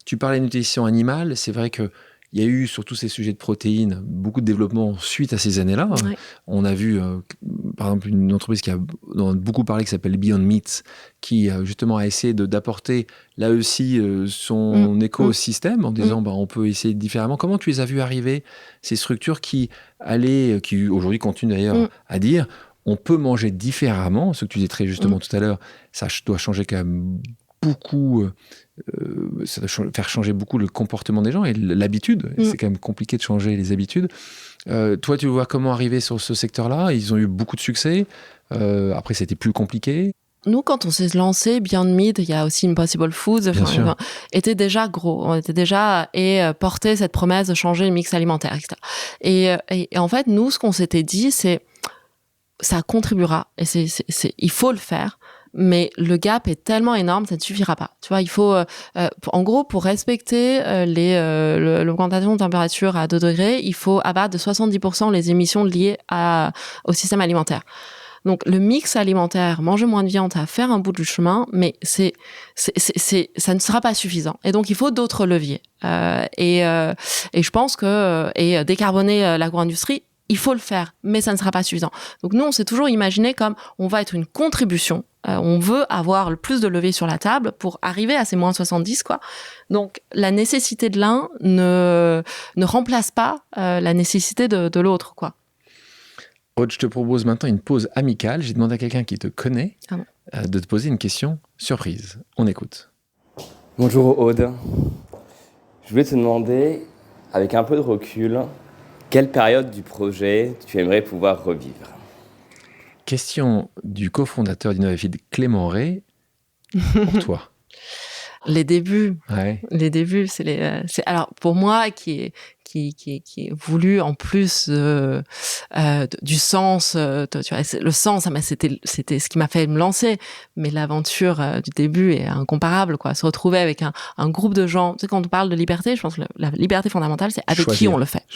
Tu parlais de nutrition animale, c'est vrai que il y a eu, sur tous ces sujets de protéines, beaucoup de développement suite à ces années-là. Ouais. On a vu, par exemple, une entreprise qui a beaucoup parlé, qui s'appelle Beyond Meat, qui justement a essayé d'apporter là aussi son écosystème en disant on peut essayer différemment. Comment tu les as vus arriver, ces structures qui aujourd'hui continuent d'ailleurs à dire on peut manger différemment, ce que tu disais très justement tout à l'heure, ça doit changer quand même beaucoup... ça doit faire changer beaucoup le comportement des gens et l'habitude. C'est quand même compliqué de changer les habitudes. Toi, tu vois comment arriver sur ce secteur-là ? Ils ont eu beaucoup de succès. Après, c'était plus compliqué. Nous, quand on s'est lancé, Beyond Meat, il y a aussi Impossible Foods, était déjà gros. On était déjà portait cette promesse de changer le mix alimentaire, etc. Et en fait, nous, ce qu'on s'était dit, c'est ça contribuera et il faut le faire. Mais le gap est tellement énorme, ça ne suffira pas. Tu vois, il faut, en gros, pour respecter l'augmentation de température à 2 degrés, il faut abattre de 70% les émissions liées au système alimentaire. Donc, le mix alimentaire, manger moins de viande, ça va faire un bout du chemin, mais ça ne sera pas suffisant. Et donc, il faut d'autres leviers. Et je pense que décarboner l'agro-industrie, il faut le faire, mais ça ne sera pas suffisant. Donc nous, on s'est toujours imaginé comme on va être une contribution. On veut avoir le plus de levier sur la table pour arriver à ces moins 70, quoi. Donc la nécessité de l'un ne remplace pas la nécessité de l'autre, quoi. Aude, je te propose maintenant une pause amicale. J'ai demandé à quelqu'un qui te connaît de te poser une question surprise. On écoute. Bonjour Aude. Je voulais te demander, avec un peu de recul, quelle période du projet tu aimerais pouvoir revivre ? Question du cofondateur d'InnovaFeed, Clément Ray, pour toi. Les débuts. Ouais. Les débuts, alors pour moi qui est voulu en plus du sens, tu vois, le sens, c'était ce qui m'a fait me lancer, mais l'aventure du début est incomparable, quoi. Se retrouver avec un groupe de gens, tu sais, quand on parle de liberté, je pense que la liberté fondamentale, c'est avec qui on le fait.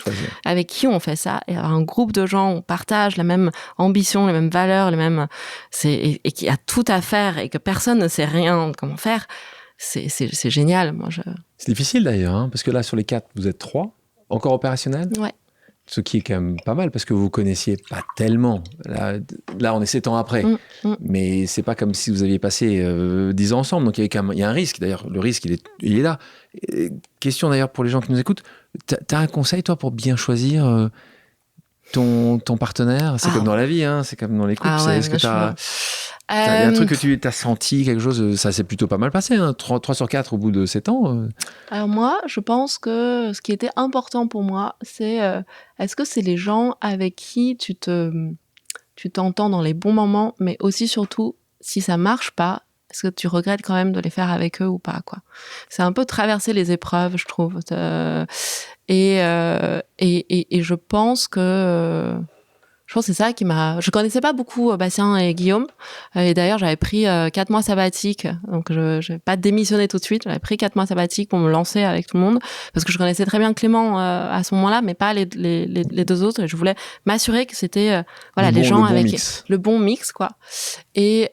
Avec qui on fait ça, et avoir un groupe de gens, on partage la même ambition, les mêmes valeurs, et qui a tout à faire et que personne ne sait rien comment faire. C'est génial. C'est difficile d'ailleurs, parce que là, sur les 4, vous êtes 3, encore opérationnels ? Ouais. Ce qui est quand même pas mal, parce que vous vous connaissiez pas tellement. Là, on est 7 ans après. Mais c'est pas comme si vous aviez passé 10 ans ensemble. Donc, il y a un risque. D'ailleurs, le risque, il est là. Question d'ailleurs pour les gens qui nous écoutent. T'as un conseil, toi, pour bien choisir ton partenaire? C'est comme dans la vie, hein, c'est comme dans les couples. Est-ce que il y a un truc que tu as senti, quelque chose, ça s'est plutôt pas mal passé, hein, 3 sur 4 au bout de 7 ans. Alors moi, je pense que ce qui était important pour moi, c'est est-ce que c'est les gens avec qui tu t'entends dans les bons moments, mais aussi surtout, si ça marche pas, est-ce que tu regrettes quand même de les faire avec eux ou pas, quoi. C'est un peu traverser les épreuves, je trouve. Et je pense que... Je pense que c'est ça qui m'a... Je connaissais pas beaucoup Bastien et Guillaume. Et d'ailleurs, j'avais pris 4 mois sabbatiques. Donc, je n'ai pas démissionné tout de suite. J'avais pris 4 mois sabbatiques pour me lancer avec tout le monde. Parce que je connaissais très bien Clément à ce moment-là, mais pas les 2 autres. Et je voulais m'assurer que c'était les gens avec le bon mix, quoi. Et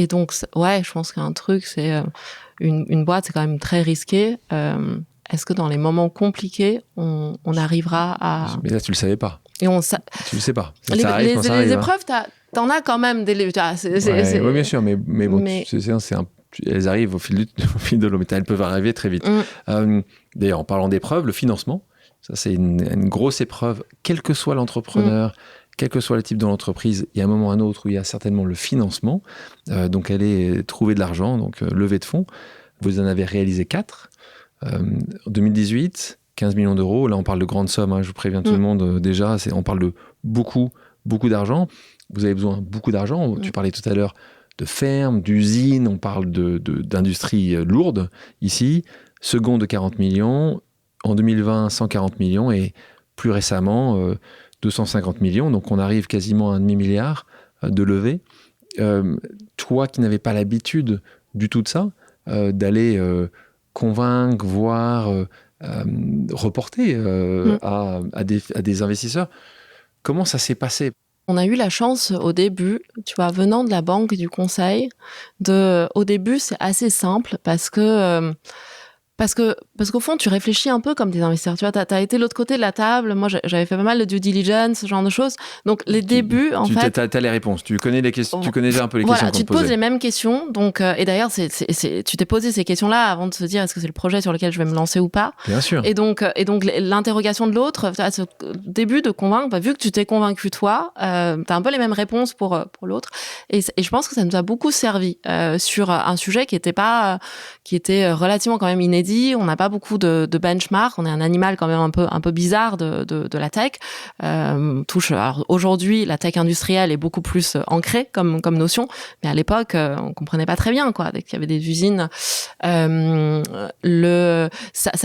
donc, ouais, je pense qu'un truc, c'est... Une boîte, c'est quand même très risqué. Est-ce que dans les moments compliqués, on arrivera à... Mais là, tu le savais pas. Tu le sais pas. Les épreuves, t'en as quand même des... Oui, bien sûr, mais bon, elles arrivent au fil de l'eau, mais elles peuvent arriver très vite. D'ailleurs, en parlant d'épreuves, le financement, ça c'est une grosse épreuve, quel que soit l'entrepreneur, quel que soit le type de l'entreprise, il y a un moment ou un autre où il y a certainement le financement. Donc, aller trouver de l'argent, donc levée de fonds. Vous en avez réalisé 4. En 2018... 15 millions d'euros, là on parle de grandes sommes, hein, je vous préviens tout le monde déjà, on parle de beaucoup d'argent. Vous avez besoin de beaucoup d'argent. Tu parlais tout à l'heure de fermes, d'usines, on parle d'industries lourdes ici. Second de 40 millions, en 2020 140 millions et plus récemment 250 millions, donc on arrive quasiment à un demi-milliard de levée. Toi qui n'avais pas l'habitude du tout de ça, d'aller convaincre, voir... reporter à des investisseurs. Comment ça s'est passé? On a eu la chance au début, tu vois, venant de la banque et du conseil, au début, c'est assez simple parce qu'au fond, tu réfléchis un peu comme des investisseurs. Tu vois, t'as été de l'autre côté de la table. Moi, j'avais fait pas mal de due diligence, ce genre de choses. Donc, débuts, en fait... T'as les réponses. Tu connais les questions. Tu connais un peu les questions qu'on te posait. Tu te poses les mêmes questions. Donc, et d'ailleurs, tu t'es posé ces questions-là avant de se dire est-ce que c'est le projet sur lequel je vais me lancer ou pas. Bien sûr. Et donc l'interrogation de l'autre, ce début de convaincre, vu que tu t'es convaincu toi, t'as un peu les mêmes réponses pour l'autre. Et je pense que ça nous a beaucoup servi sur un sujet qui était relativement quand même inédit. On n'a pas beaucoup de benchmark. On est un animal quand même un peu bizarre de la tech. Alors aujourd'hui, la tech industrielle est beaucoup plus ancrée comme notion, mais à l'époque, on comprenait pas très bien, quoi. Dès qu'il y avait des usines, ça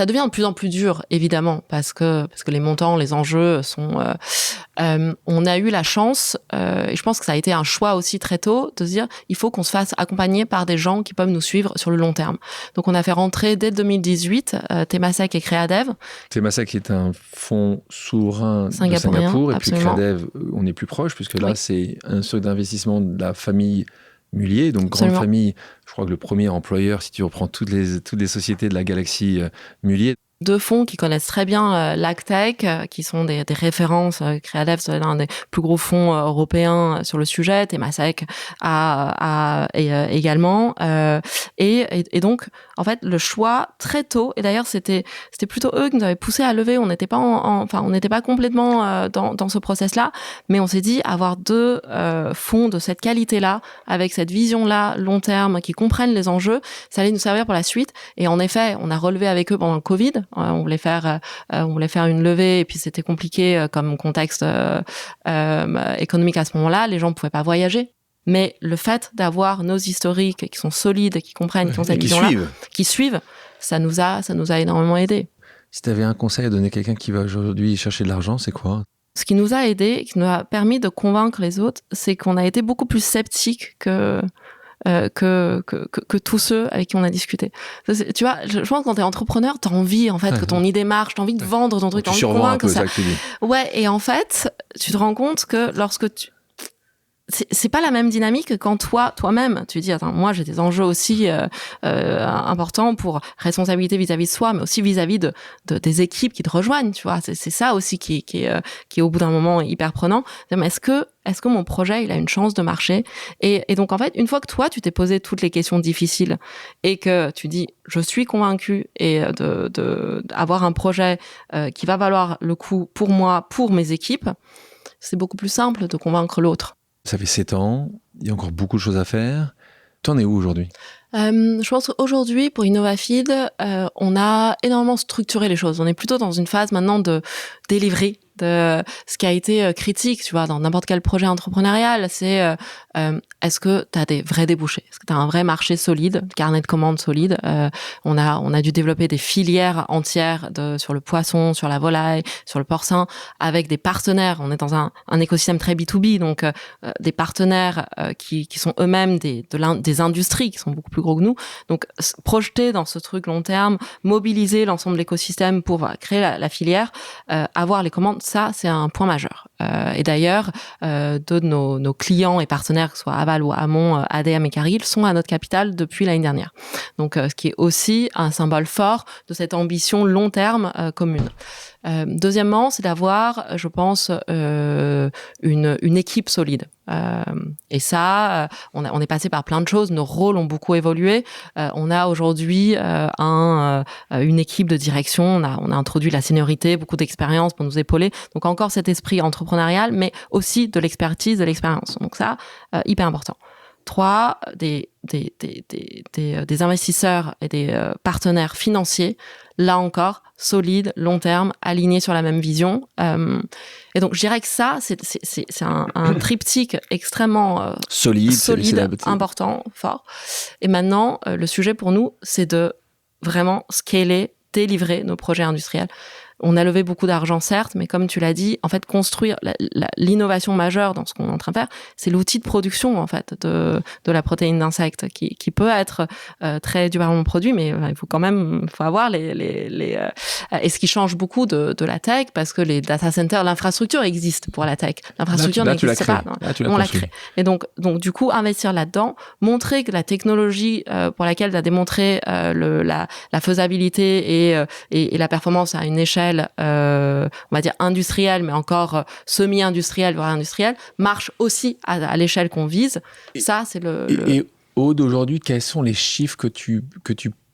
devient de plus en plus dur, évidemment, parce que les montants, les enjeux sont. On a eu la chance, et je pense que ça a été un choix aussi très tôt, de se dire il faut qu'on se fasse accompagner par des gens qui peuvent nous suivre sur le long terme. Donc on a fait rentrer dès 2018 Temasek et Créadev. Temasek est un fonds souverain de Singapour, et absolument. Puis Créadev, on est plus proche, puisque là c'est un stock d'investissement de la famille Mullier, donc grande famille. Je crois que le premier employeur, si tu reprends toutes les sociétés de la galaxie Mullier. 2 fonds qui connaissent très bien l'AgTech, qui sont des références. Créadev, c'est l'un des plus gros fonds européens sur le sujet. Temasek également. Et donc, en fait, le choix très tôt. Et d'ailleurs, c'était plutôt eux qui nous avaient poussé à lever. On n'était pas on n'était pas complètement dans ce process-là, mais on s'est dit avoir 2 fonds de cette qualité-là, avec cette vision-là long terme, qui comprennent les enjeux, ça allait nous servir pour la suite. Et en effet, on a relevé avec eux pendant le Covid. On voulait faire une levée et puis c'était compliqué comme contexte économique à ce moment-là. Les gens ne pouvaient pas voyager. Mais le fait d'avoir nos historiques qui sont solides, qui comprennent, qui ont cette vision-là, qui suivent, ça nous a énormément aidés. Si tu avais un conseil à donner à quelqu'un qui va aujourd'hui chercher de l'argent, c'est quoi ? Ce qui nous a aidés, qui nous a permis de convaincre les autres, c'est qu'on a été beaucoup plus sceptiques que tous ceux avec qui on a discuté. Tu vois, je pense que quand t'es entrepreneur, t'as envie, en fait, que ton idée marche, t'as envie de vendre ton truc, t'as envie de convaincre ça. Ouais, et en fait, tu te rends compte que lorsque c'est pas la même dynamique que quand toi-même, tu dis, attends, moi, j'ai des enjeux aussi importants pour responsabilité vis-à-vis de soi, mais aussi vis-à-vis des équipes qui te rejoignent, tu vois. C'est ça aussi qui est au bout d'un moment hyper prenant. Mais est-ce que mon projet, il a une chance de marcher? Et donc, en fait, une fois que toi, tu t'es posé toutes les questions difficiles et que tu dis, je suis convaincu et avoir un projet qui va valoir le coup pour moi, pour mes équipes, c'est beaucoup plus simple de convaincre l'autre. Ça fait 7 ans, il y a encore beaucoup de choses à faire. T'en es où aujourd'hui ? Je pense qu'aujourd'hui, pour InnovaFeed, on a énormément structuré les choses. On est plutôt dans une phase maintenant de delivery, de ce qui a été critique, tu vois, dans n'importe quel projet entrepreneurial, c'est est-ce que tu as des vrais débouchés? Est-ce que tu as un vrai marché solide, carnet de commandes solide? On a dû développer des filières entières sur le poisson, sur la volaille, sur le porcin, avec des partenaires. On est dans un écosystème très B2B, donc des partenaires qui sont eux-mêmes des industries qui sont beaucoup plus gros que nous. Donc, projeter dans ce truc long terme, mobiliser l'ensemble de l'écosystème pour créer la filière, avoir les commandes, ça, c'est un point majeur. Et d'ailleurs, deux de nos clients et partenaires, que ce soit Aval ou Amont, ADM et Cargill, sont à notre capital depuis l'année dernière. Donc, ce qui est aussi un symbole fort de cette ambition long terme commune. Deuxièmement, c'est d'avoir, je pense, une équipe solide. Et ça, on est passé par plein de choses. Nos rôles ont beaucoup évolué. On a aujourd'hui une équipe de direction. On a introduit la seniorité, beaucoup d'expérience pour nous épauler. Donc encore cet esprit entrepreneurial, mais aussi de l'expertise, de l'expérience. Donc ça, hyper important. 3, des investisseurs et des partenaires financiers, là encore, solides, long terme, alignés sur la même vision. Et donc, je dirais que ça, c'est un triptyque extrêmement solide, important, fort. Et maintenant, le sujet pour nous, c'est de vraiment scaler, délivrer nos projets industriels. On a levé beaucoup d'argent, certes, mais comme tu l'as dit, en fait, construire l'innovation majeure dans ce qu'on est en train de faire, c'est l'outil de production, en fait, de la protéine d'insecte qui peut être très durablement produit, mais il faut avoir et ce qui change beaucoup de la tech, parce que les data centers, l'infrastructure existe pour la tech. L'infrastructure n'existe pas. On l'a créée. Et donc, du coup, investir là-dedans, montrer que la technologie pour laquelle tu as démontré la faisabilité et la performance à une échelle on va dire industrielle, mais encore semi-industrielle, voire industrielle, marche aussi à l'échelle qu'on vise. Ça, c'est Et Aude, aujourd'hui, quels sont les chiffres que tu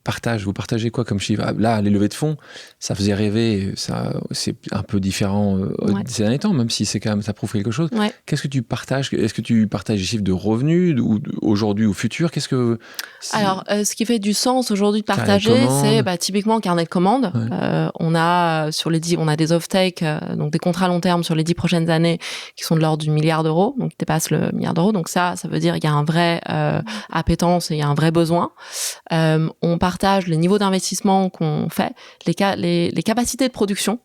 partages? Vous partagez quoi comme chiffres? Là, les levées de fonds, ça faisait rêver, ça, c'est un peu différent ces derniers temps, même si c'est quand même, ça prouve quelque chose. Ouais. Qu'est-ce que tu partages? Est-ce que tu partages des chiffres de revenus aujourd'hui ou futur? Alors, ce qui fait du sens aujourd'hui de partager, c'est typiquement carnet de commandes. Ouais. On a des off-take, donc des contrats long terme sur les 10 prochaines années qui sont de l'ordre du milliard d'euros, donc qui dépassent le milliard d'euros. Donc ça veut dire qu'il y a un vrai appétence et il y a un vrai besoin. On partage les niveaux d'investissement qu'on fait, les capacités de production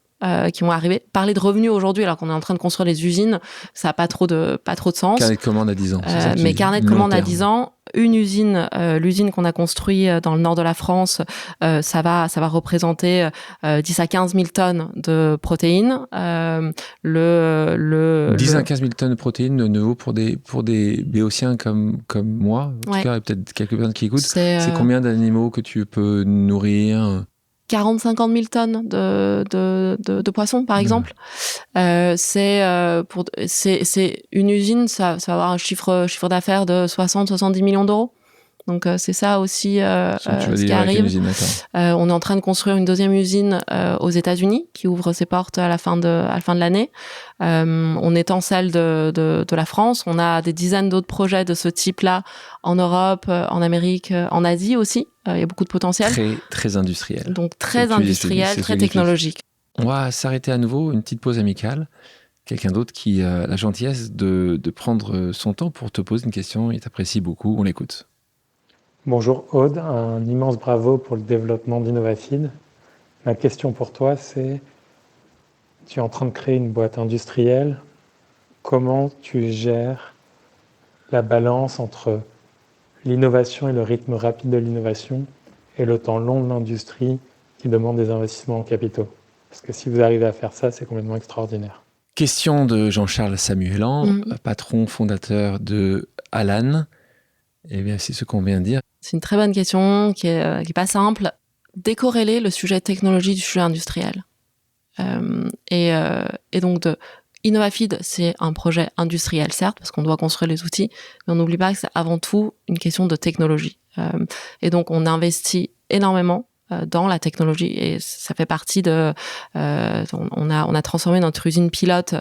qui vont arriver. Parler de revenus aujourd'hui alors qu'on est en train de construire les usines, ça n'a pas trop de sens. Carnet de commande à 10 ans. Mais carnet de commande à 10 ans, une usine, l'usine qu'on a construite dans le nord de la France, ça va représenter 10 à 15 000 tonnes de protéines. 10 à 15 000 tonnes de protéines, de nouveau pour des béotiens comme moi, en tout cas, et peut-être quelques personnes qui écoutent. C'est combien d'animaux que tu peux nourrir? 40-50 000 tonnes de poissons, par exemple. C'est une usine, ça va avoir un chiffre d'affaires de 60-70 millions d'euros. Donc, c'est ça aussi ce qui arrive. Usine, on est en train de construire une deuxième usine aux États-Unis qui ouvre ses portes à la fin de l'année. On étend celle de la France. On a des dizaines d'autres projets de ce type-là en Europe, en Amérique, en Asie aussi. Il y a beaucoup de potentiel. Très industriel. Donc, très industriel, très technologique. On va s'arrêter à nouveau, une petite pause amicale. Quelqu'un d'autre qui a la gentillesse de prendre son temps pour te poser une question. Il t'apprécie beaucoup. On l'écoute. Bonjour Aude, un immense bravo pour le développement d'InnovaFeed. Ma question pour toi, c'est, tu es en train de créer une boîte industrielle. Comment tu gères la balance entre l'innovation et le rythme rapide de l'innovation et le temps long de l'industrie qui demande des investissements en capitaux? Parce que si vous arrivez à faire ça, c'est complètement extraordinaire. Question de Jean-Charles Samuelan, patron fondateur de Alan. Eh bien, c'est ce qu'on vient de dire. C'est une très bonne question qui est pas simple. Décorréler le sujet technologie du sujet industriel. Et donc, Innovafeed, c'est un projet industriel, certes, parce qu'on doit construire les outils, mais on n'oublie pas que c'est avant tout une question de technologie. Et donc, on investit énormément dans la technologie, et ça fait partie de... on a transformé notre usine pilote,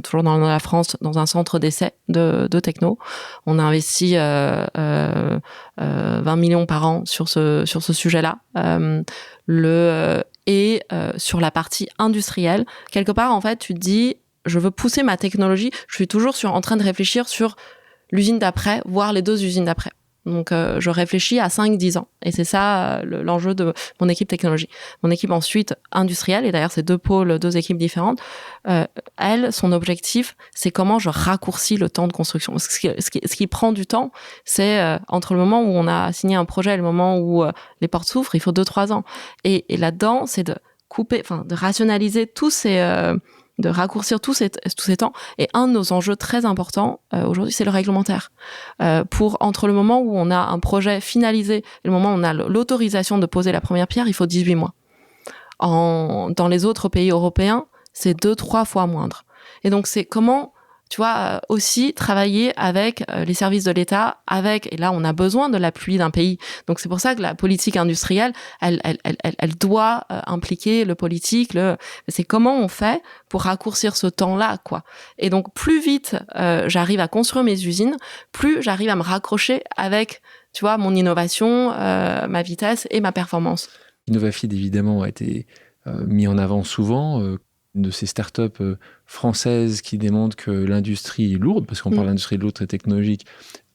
toujours dans la France, dans un centre d'essai de techno. On a investi 20 millions par an sur ce sujet-là. Et sur la partie industrielle, quelque part, en fait, tu te dis, je veux pousser ma technologie, je suis toujours en train de réfléchir sur l'usine d'après, voire les 2 usines d'après. Donc, je réfléchis à 5-10 ans. Et c'est ça l'enjeu de mon équipe technologie. Mon équipe ensuite industrielle, et d'ailleurs, c'est 2 pôles, 2 équipes différentes. Elle, son objectif, c'est comment je raccourcis le temps de construction. Ce qui prend du temps, c'est entre le moment où on a signé un projet et le moment où les portes s'ouvrent, il faut 2-3 ans. Et là-dedans, c'est de rationaliser de raccourcir tous ces temps. Et un de nos enjeux très importants aujourd'hui, c'est le réglementaire. Entre le moment où on a un projet finalisé et le moment où on a l'autorisation de poser la première pierre, il faut 18 mois. Dans les autres pays européens, c'est 2-3 fois moindre. Et donc, c'est comment, tu vois, aussi travailler avec les services de l'État, et là, on a besoin de l'appui d'un pays. Donc, c'est pour ça que la politique industrielle, elle doit impliquer le politique. C'est comment on fait pour raccourcir ce temps-là, quoi. Et donc, plus vite j'arrive à construire mes usines, plus j'arrive à me raccrocher avec, tu vois, mon innovation, ma vitesse et ma performance. Innovafeed, évidemment, a été mis en avant souvent. De ces startups françaises qui démontrent que l'industrie lourde, parce qu'on parle d'industrie lourde et technologique,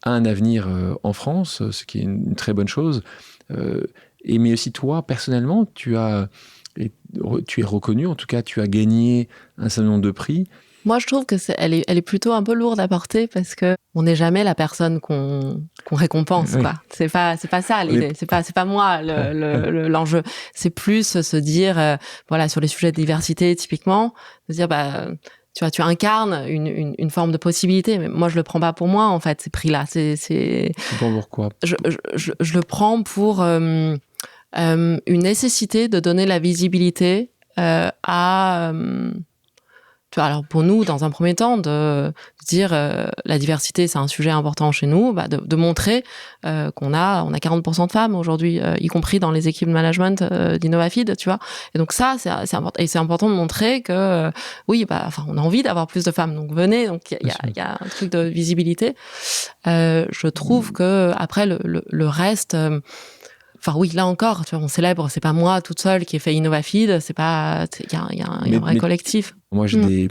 a un avenir en France, ce qui est une très bonne chose. Mais aussi toi, personnellement, tu es reconnu, en tout cas, tu as gagné un certain nombre de prix. Moi, je trouve que elle est plutôt un peu lourde à porter parce que on n'est jamais la personne qu'on récompense, quoi. C'est pas ça l'idée. C'est pas moi l'enjeu. C'est plus se dire, voilà, sur les sujets de diversité, typiquement, de dire, tu vois, tu incarnes une forme de possibilité. Mais moi, je le prends pas pour moi, en fait, ces prix-là. C'est pourquoi? Je le prends pour une nécessité de donner la visibilité à... Tu vois, alors pour nous, dans un premier temps, de dire la diversité, c'est un sujet important chez nous, de montrer qu'on a 40% de femmes aujourd'hui, y compris dans les équipes de management d'Innovafeed, tu vois. Et donc ça, c'est important. Et c'est important de montrer que on a envie d'avoir plus de femmes. Donc venez. Donc il y a un truc de visibilité. Je trouve que après le reste. Enfin oui, là encore, tu vois, on célèbre, c'est pas moi toute seule qui ai fait Innovafeed, il y a un vrai collectif. Moi, j'ai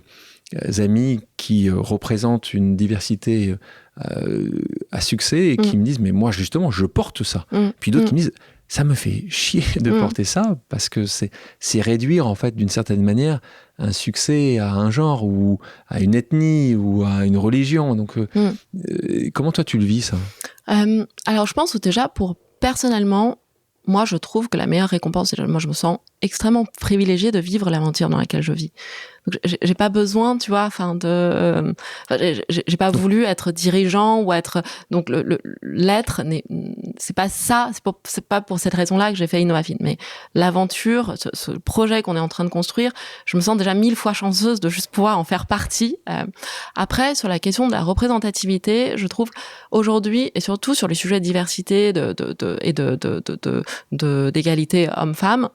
des amis qui représentent une diversité à succès et qui me disent, mais moi, justement, je porte ça. Puis d'autres qui me disent, ça me fait chier de porter ça parce que c'est réduire, en fait, d'une certaine manière, un succès à un genre ou à une ethnie ou à une religion. Donc, comment toi, tu le vis, ça? Alors, je pense que déjà, personnellement, moi, je trouve que la meilleure récompense, moi, je me sens extrêmement privilégiée de vivre l'aventure dans laquelle je vis. Donc, j'ai pas besoin, tu vois, j'ai pas voulu être dirigeant ou être, donc l'être c'est pas ça, c'est pas pour cette raison-là que j'ai fait Innovafeed, mais l'aventure, ce projet qu'on est en train de construire, je me sens déjà 1000 fois chanceuse de juste pouvoir en faire partie. Après, sur la question de la représentativité, je trouve aujourd'hui, et surtout sur les sujets de diversité d'égalité homme-femme,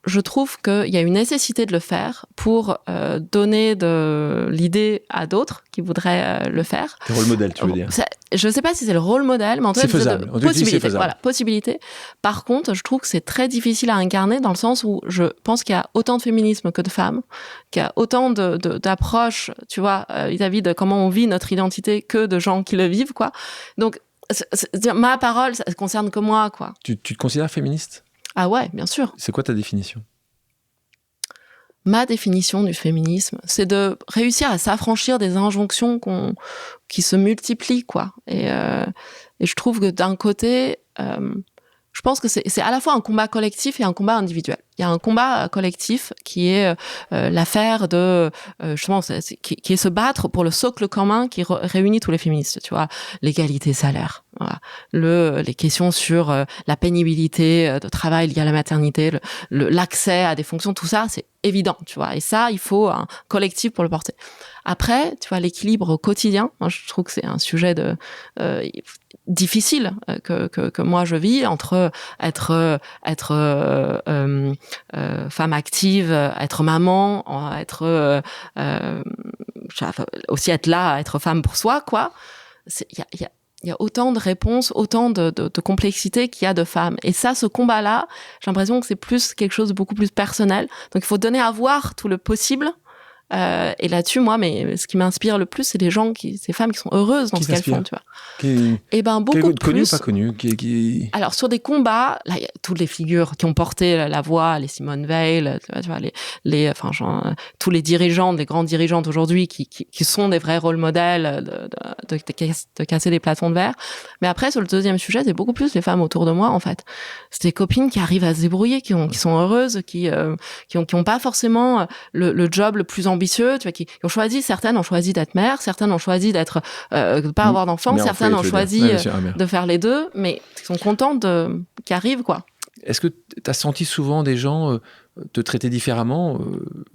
je trouve qu'il y a une nécessité de le faire pour donner de l'idée à d'autres qui voudraient le faire. Le rôle modèle, tu veux dire? Je ne sais pas si c'est le rôle modèle, mais en tout cas, c'est faisable. Possibilité. Voilà, possibilité. Par contre, je trouve que c'est très difficile à incarner dans le sens où je pense qu'il y a autant de féminisme que de femmes, qu'il y a autant d'approches, tu vois, vis-à-vis de comment on vit notre identité que de gens qui le vivent, quoi. Donc, ma parole, ça ne concerne que moi, quoi. Tu te considères féministe? Ah ouais, bien sûr. C'est quoi ta définition? Ma définition du féminisme, c'est de réussir à s'affranchir des injonctions qui se multiplient, quoi. Et je trouve que d'un côté, je pense que c'est à la fois un combat collectif et un combat individuel. Il y a un combat collectif qui est l'affaire de justement qui est se battre pour le socle commun qui réunit tous les féministes, tu vois, l'égalité salaire, voilà, les questions sur la pénibilité de travail liée à la maternité, l'accès à des fonctions, tout ça, c'est évident, tu vois. Et ça, il faut un collectif pour le porter. Après, tu vois, l'équilibre quotidien, moi, je trouve que c'est un sujet difficile que moi je vis entre être femme active, être maman, être aussi être là, être femme pour soi, quoi. Il y a autant de réponses, autant de complexité qu'il y a de femmes. Et ça, ce combat-là, j'ai l'impression que c'est plus quelque chose de beaucoup plus personnel. Donc, il faut donner à voir tout le possible. Et là-dessus, moi, mais ce qui m'inspire le plus, c'est ces femmes qui sont heureuses dans ce qu'elles font, tu vois. Et ben beaucoup plus. Connu ou pas connu Alors sur des combats, là, il y a toutes les figures qui ont porté la voix, les Simone Veil, tu vois, tous les dirigeants, les grandes dirigeantes aujourd'hui qui sont des vrais rôles modèles de casser des plafonds de verre. Mais après, sur le deuxième sujet, c'est beaucoup plus les femmes autour de moi, en fait. C'est des copines qui arrivent à se débrouiller, qui sont heureuses, qui ont pas forcément le job le plus ambitieux, tu vois, qui ont choisi, certaines ont choisi d'être mères, certaines ont choisi de pas avoir d'enfants, certaines ont choisi de faire les deux, mais qui sont contentes qui arrivent, quoi. Est-ce que tu as senti souvent des gens te traiter différemment,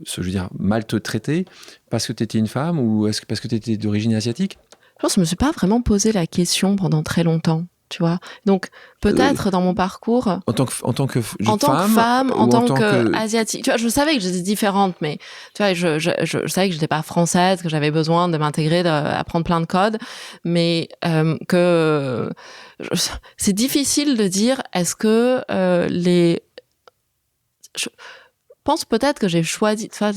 je veux dire, mal te traiter, parce que tu étais une femme, ou est-ce que parce que tu étais d'origine asiatique ? Je pense que je me suis pas vraiment posé la question pendant très longtemps. Tu vois, donc peut-être dans mon parcours en tant que femme, en tant que asiatique, tu vois, je savais que j'étais différente, mais tu vois, je savais que j'étais pas française, que j'avais besoin de m'intégrer, d'apprendre plein de codes, mais c'est difficile de dire est-ce que je pense peut-être que j'ai choisi, tu vois,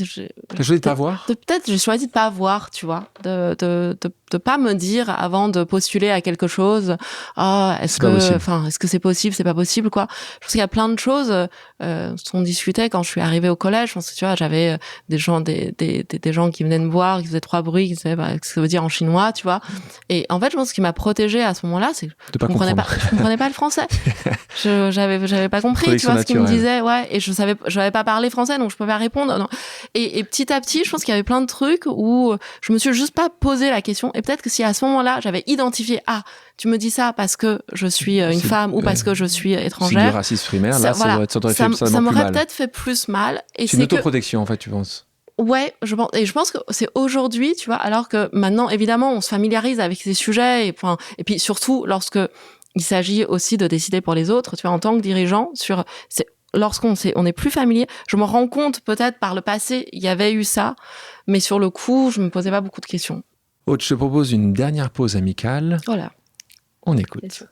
t'as choisi de pas voir. Peut-être j'ai choisi de pas voir, tu vois, de pas me dire avant de postuler à quelque chose, est-ce que c'est possible, c'est pas possible, quoi. Je pense qu'il y a plein de choses on discutait quand je suis arrivée au collège. Je pense que tu vois, j'avais des gens qui venaient me voir, qui faisaient 3 bruits, qui disaient ce que ça veut dire en chinois, tu vois. Et en fait, je pense que ce qui m'a protégée à ce moment-là, c'est que je comprenais pas le français. J'avais pas compris, tu vois, ce qu'ils me disaient, ouais, et j'avais pas parlé français, donc je pouvais pas répondre. Non. Et petit à petit, je pense qu'il y avait plein de trucs où je me suis juste pas posé la question. Et peut-être que si à ce moment-là, j'avais identifié, tu me dis ça parce que je suis une femme ou parce que je suis étrangère. C'est du racisme primaire, là, ça m'aurait peut-être fait plus mal. Et c'est une autoprotection, en fait, tu penses? Ouais, je pense que c'est aujourd'hui, tu vois, alors que maintenant, évidemment, on se familiarise avec ces sujets, et puis surtout, lorsque il s'agit aussi de décider pour les autres, tu vois, en tant que dirigeant, lorsqu'on est plus familier, je me rends compte, peut-être par le passé, il y avait eu ça, mais sur le coup, je me posais pas beaucoup de questions. Aude, je te propose une dernière pause amicale. Voilà. On écoute.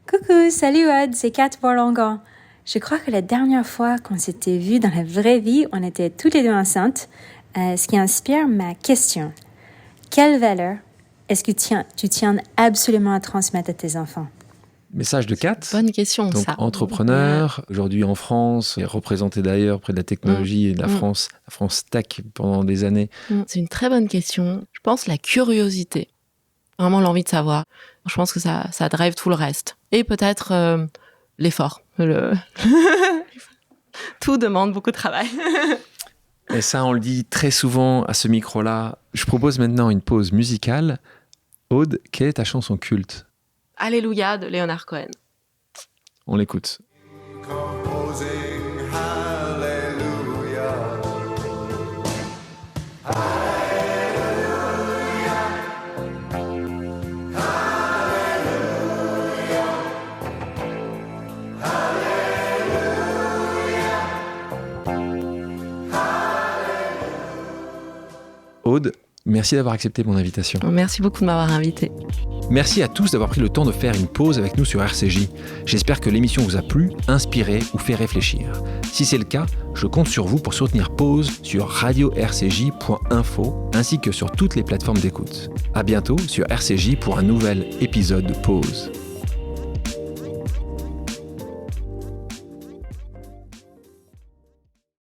Coucou, salut Aude, c'est Kat Borlongan. Je crois que la dernière fois qu'on s'était vus dans la vraie vie, on était toutes les deux enceintes, ce qui inspire ma question. Quelle valeur est-ce que tu tiens absolument à transmettre à tes enfants? Message de Kat. Bonne question, donc, ça. Entrepreneur, aujourd'hui en France, et représenté d'ailleurs près de la technologie et de la France tech pendant des années. C'est une très bonne question. Je pense la curiosité, vraiment l'envie de savoir. Je pense que ça drive tout le reste. Et peut-être l'effort. Tout demande beaucoup de travail. Et ça, on le dit très souvent à ce micro-là. Je propose maintenant une pause musicale. Aude, quelle est ta chanson culte? Alléluia de Leonard Cohen. On l'écoute. Aude, merci d'avoir accepté mon invitation. Merci beaucoup de m'avoir invité. Merci à tous d'avoir pris le temps de faire une pause avec nous sur RCJ. J'espère que l'émission vous a plu, inspiré ou fait réfléchir. Si c'est le cas, je compte sur vous pour soutenir Pause sur radio-rcj.info ainsi que sur toutes les plateformes d'écoute. À bientôt sur RCJ pour un nouvel épisode de Pause.